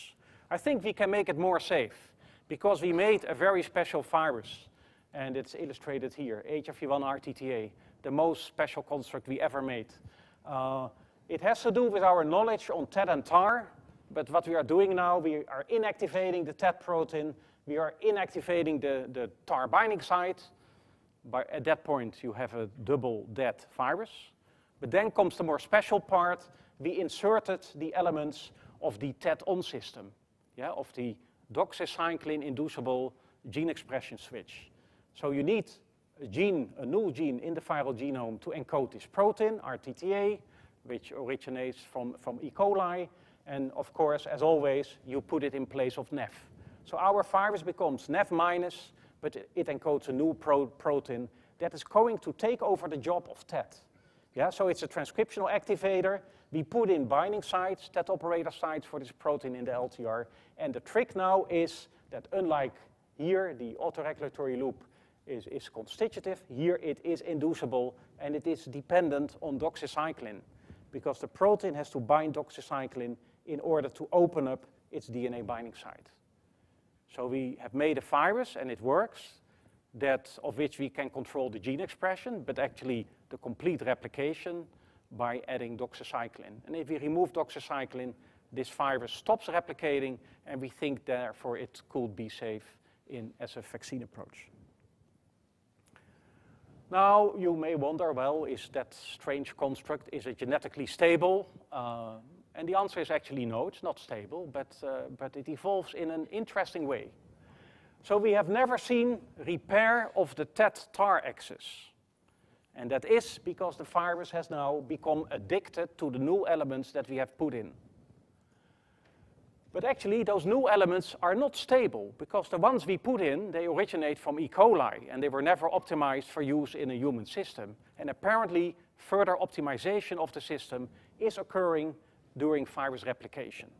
I think we can make it more safe because we made a very special virus, and it's illustrated here, HIV-1 RTTA, the most special construct we ever made. It has to do with our knowledge on TET and TAR, but what we are doing now, we are inactivating the TET protein, we are inactivating the TAR binding site. At that point, you have a double dead virus. But then comes the more special part. We inserted the elements of the TET-on system, of the doxycycline-inducible gene expression switch. So you need a new gene in the viral genome to encode this protein, RTTA, which originates from E. coli. And of course, as always, you put it in place of NEF. So our virus becomes NEF-, but it encodes a new protein that is going to take over the job of TET. So it's a transcriptional activator. We put in binding sites, TET operator sites for this protein in the LTR. And the trick now is that unlike here, the autoregulatory loop is constitutive. Here it is inducible, and it is dependent on doxycycline, because the protein has to bind doxycycline in order to open up its DNA binding site. So we have made a virus, and it works, of which we can control the gene expression, but actually the complete replication by adding doxycycline. And if we remove doxycycline, this virus stops replicating, and we think therefore it could be safe as a vaccine approach. Now, you may wonder, well, is that strange construct, is it genetically stable? And the answer is actually no, it's not stable, but it evolves in an interesting way. So we have never seen repair of the TET-TAR axis. And that is because the virus has now become addicted to the new elements that we have put in. But actually, those new elements are not stable, because the ones we put in, they originate from E. coli, and they were never optimized for use in a human system. And apparently, further optimization of the system is occurring during virus replication.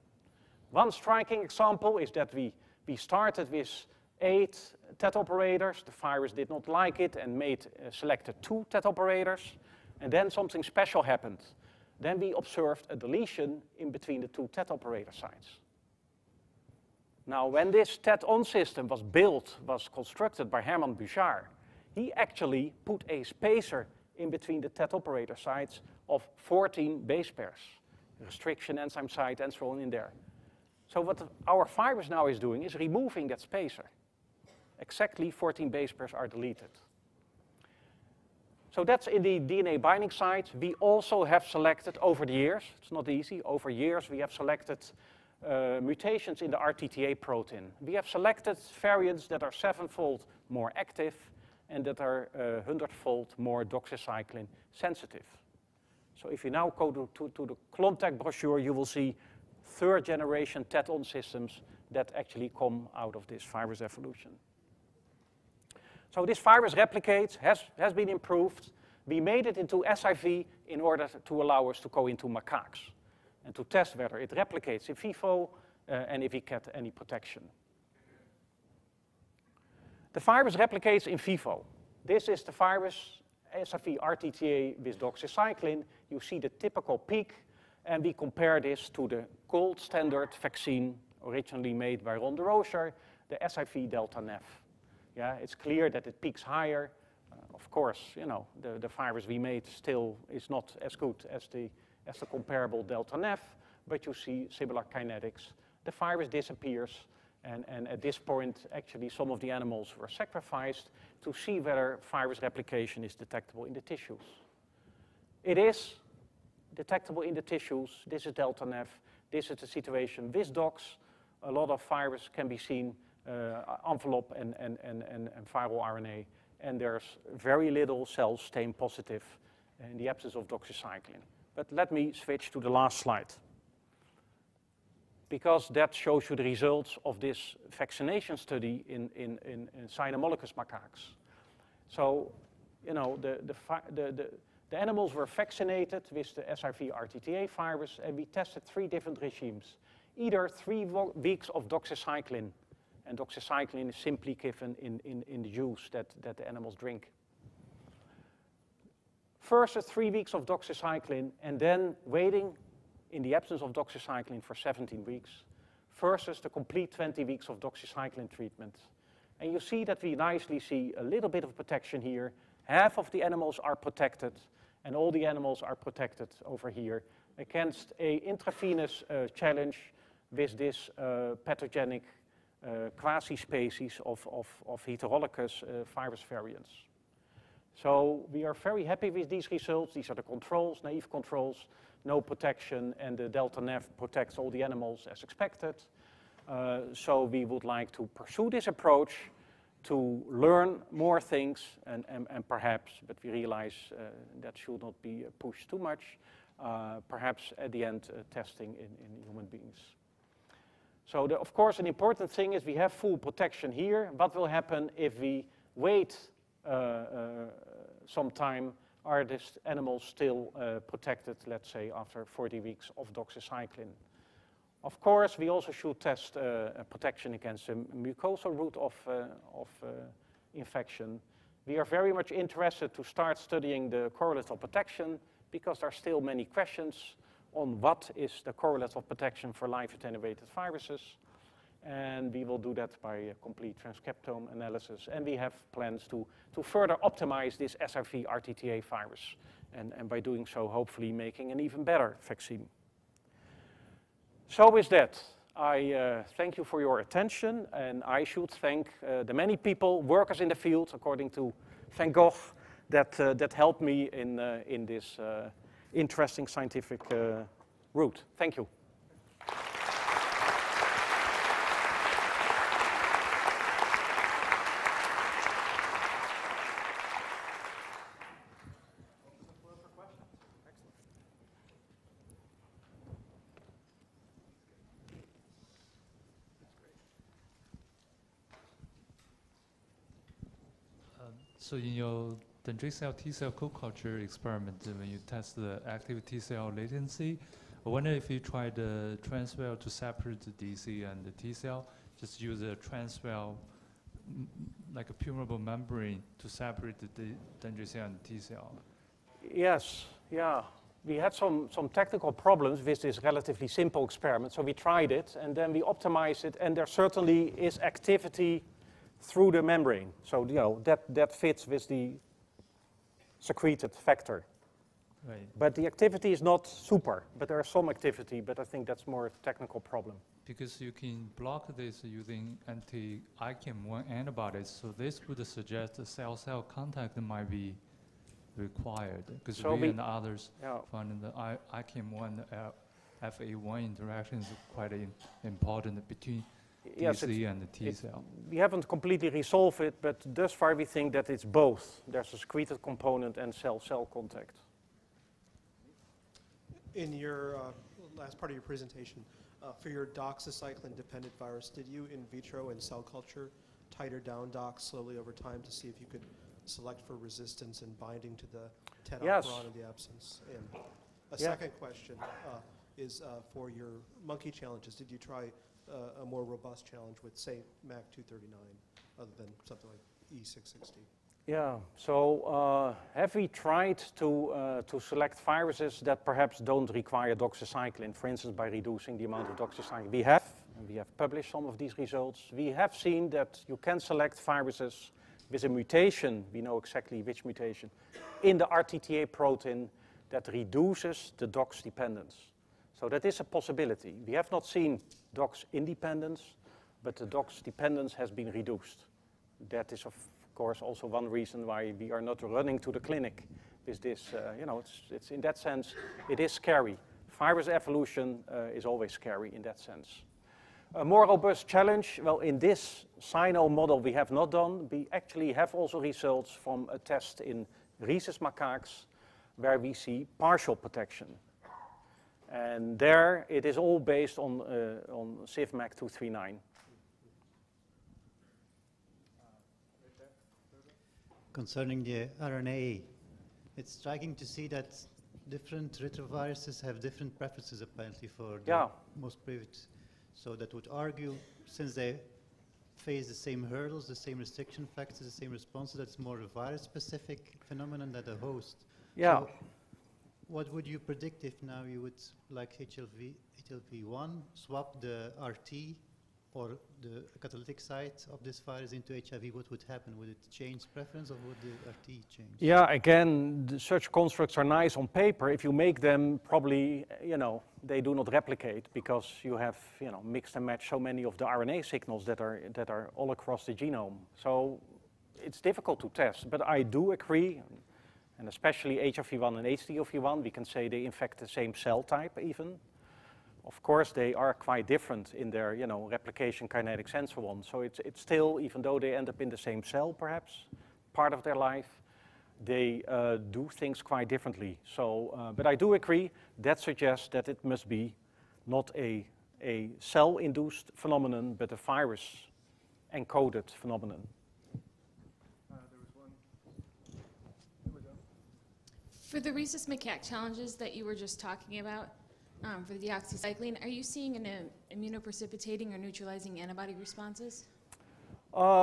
One striking example is that we started with 8 TET operators. The virus did not like it and selected 2 TET operators. And then something special happened. Then we observed a deletion in between the 2 TET operator sites. Now, when this TET-on system was constructed by Hermann Bouchard, he actually put a spacer in between the TET operator sites of 14 base pairs, restriction enzyme site and so on in there. So what our virus now is doing is removing that spacer. Exactly 14 base pairs are deleted. So that's in the DNA binding site. We also have selected over the years, it's not easy, over years we have selected mutations in the RTTA protein. We have selected variants that are 7-fold more active and that are 100-fold more doxycycline sensitive. So if you now go to the Klontek brochure, you will see 3rd-generation TET-on systems that actually come out of this virus evolution. So this virus replicates, has been improved. We made it into SIV in order to allow us to go into macaques and to test whether it replicates in vivo and if we get any protection. The virus replicates in vivo. This is the virus, HIV RNAAAA with doxycycline. You see the typical peak, and we compare this to the gold standard vaccine originally made by Ron de Rocher, the SIV Delta Nev. Yeah, it's clear that it peaks higher. Of course, you know, the virus we made still is not as good as the comparable Delta Nev, but you see similar kinetics. The virus disappears, and at this point, actually, some of the animals were sacrificed to see whether virus replication is detectable in the tissues. It is detectable in the tissues. This is Delta Nev. This is the situation with dogs. A lot of virus can be seen, envelope and viral RNA, and there's very little cells stain positive in the absence of doxycycline. But let me switch to the last slide, because that shows you the results of this vaccination study in cynomolgus macaques. So, you know, the animals were vaccinated with the SIV RNAAAA virus, and we tested 3 different regimes. Either 3 weeks of doxycycline, and doxycycline is simply given in the juice that the animals drink. First, 3 weeks of doxycycline, and then waiting in the absence of doxycycline for 17 weeks, versus the complete 20 weeks of doxycycline treatment. And you see that we nicely see a little bit of protection here. Half of the animals are protected, and all the animals are protected over here against a intravenous challenge with this pathogenic quasi-species of heterologous virus variants. So we are very happy with these results. These are the controls, naive controls, no protection, and the Delta Nev protects all the animals as expected. So we would like to pursue this approach to learn more things and perhaps, but we realize that should not be pushed too much, perhaps at the end testing in human beings. So of course an important thing is we have full protection here. What will happen if we wait some time? Are these animals still protected, let's say, after 40 weeks of doxycycline? Of course, we also should test protection against the mucosal route of infection. We are very much interested to start studying the correlates of protection because there are still many questions on what is the correlate of protection for live attenuated viruses. And we will do that by a complete transcriptome analysis. And we have plans to further optimize this SIV RNAAAA virus. And by doing so, hopefully making an even better vaccine. So with that, I thank you for your attention. And I should thank the many people, workers in the field, according to Van Gogh, that helped me in this interesting scientific route. Thank you. So in your dendritic cell T-cell co-culture experiment, when you test the active T-cell latency, I wonder if you try the transfer to separate the DC and the T-cell, just use a transfer like a permeable membrane to separate the dendritic cell and T-cell. Yes, yeah. We had some technical problems with this relatively simple experiment, so we tried it and then we optimized it, and there certainly is activity through the membrane. So, you know, that fits with the secreted factor. Right. But the activity is not super, but there is some activity, but I think that's more a technical problem. Because you can block this using anti-ICAM1 antibodies, so this would suggest the cell-cell contact might be required. Because So we and others yeah. found the ICAM1 FA1 interaction is quite important between Yes, DC and the T-cell. We haven't completely resolved it, but thus far we think that it's both. There's a secreted component and cell-cell contact. In your last part of your presentation, for your doxycycline-dependent virus, did you in vitro and cell culture titer down dox slowly over time to see if you could select for resistance and binding to the TET Yes. operon in the absence? And a Yeah. second question is for your monkey challenges. Did you try a more robust challenge with, say, MAC239, other than something like E660? Yeah, so have we tried to select viruses that perhaps don't require doxycycline, for instance, by reducing the amount of doxycycline? We have, and we have published some of these results. We have seen that you can select viruses with a mutation, we know exactly which mutation, in the RTTA protein that reduces the DOX dependence. So that is a possibility. We have not seen DOX independence, but the DOX dependence has been reduced. That is, of course, also one reason why we are not running to the clinic with this. It's in that sense, it is scary. Virus evolution is always scary in that sense. A more robust challenge, well, in this cyno model we have not done. We actually have also results from a test in rhesus macaques where we see partial protection. And there it is all based on CIV-MAC239. Concerning the RNA, it's striking to see that different retroviruses have different preferences apparently for the most private. So that would argue, since they face the same hurdles, the same restriction factors, the same responses, that's more a virus-specific phenomenon than a host. Yeah. So what would you predict if now you would, like HLV1, swap the RT or the catalytic site of this virus into HIV? What would happen? Would it change preference, or would the RT change? Yeah, again, such constructs are nice on paper. If you make them, probably, they do not replicate because you have, mixed and matched so many of the RNA signals that are all across the genome. So it's difficult to test, but I do agree, and especially HRV1 and HDV1, we can say they infect the same cell type even. Of course, they are quite different in their, replication kinetics and so on. So it's still, even though they end up in the same cell, perhaps, part of their life, they do things quite differently. So, but I do agree, that suggests that it must be not a cell-induced phenomenon, but a virus-encoded phenomenon. There was one. Here we go. For the rhesus macaque challenges that you were just talking about, for the deoxycycline, are you seeing an immunoprecipitating or neutralizing antibody responses?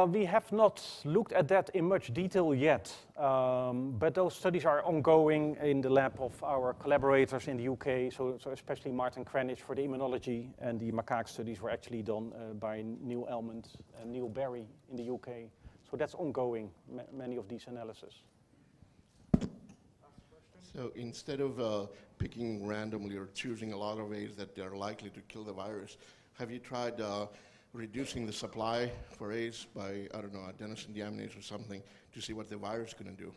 We have not looked at that in much detail yet, but those studies are ongoing in the lab of our collaborators in the UK, so especially Martin Cranich for the immunology, and the macaque studies were actually done by Neil Elmond and Neil Berry in the UK. So that's ongoing, many of these analyses. So instead of picking randomly or choosing a lot of ways that they're likely to kill the virus, have you tried reducing the supply for ACE by, I don't know, adenosine deaminase or something to see what the virus is going to do?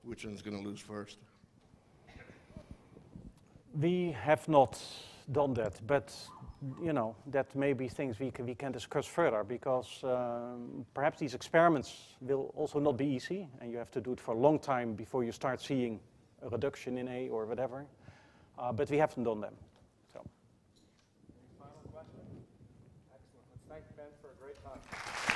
Which one's going to lose first? We have not done that, but that may be things we can discuss further, because perhaps these experiments will also not be easy, and you have to do it for a long time before you start seeing a reduction in A or whatever, but we haven't done them. So. Any final question? Excellent. Let's thank Ben for a great talk.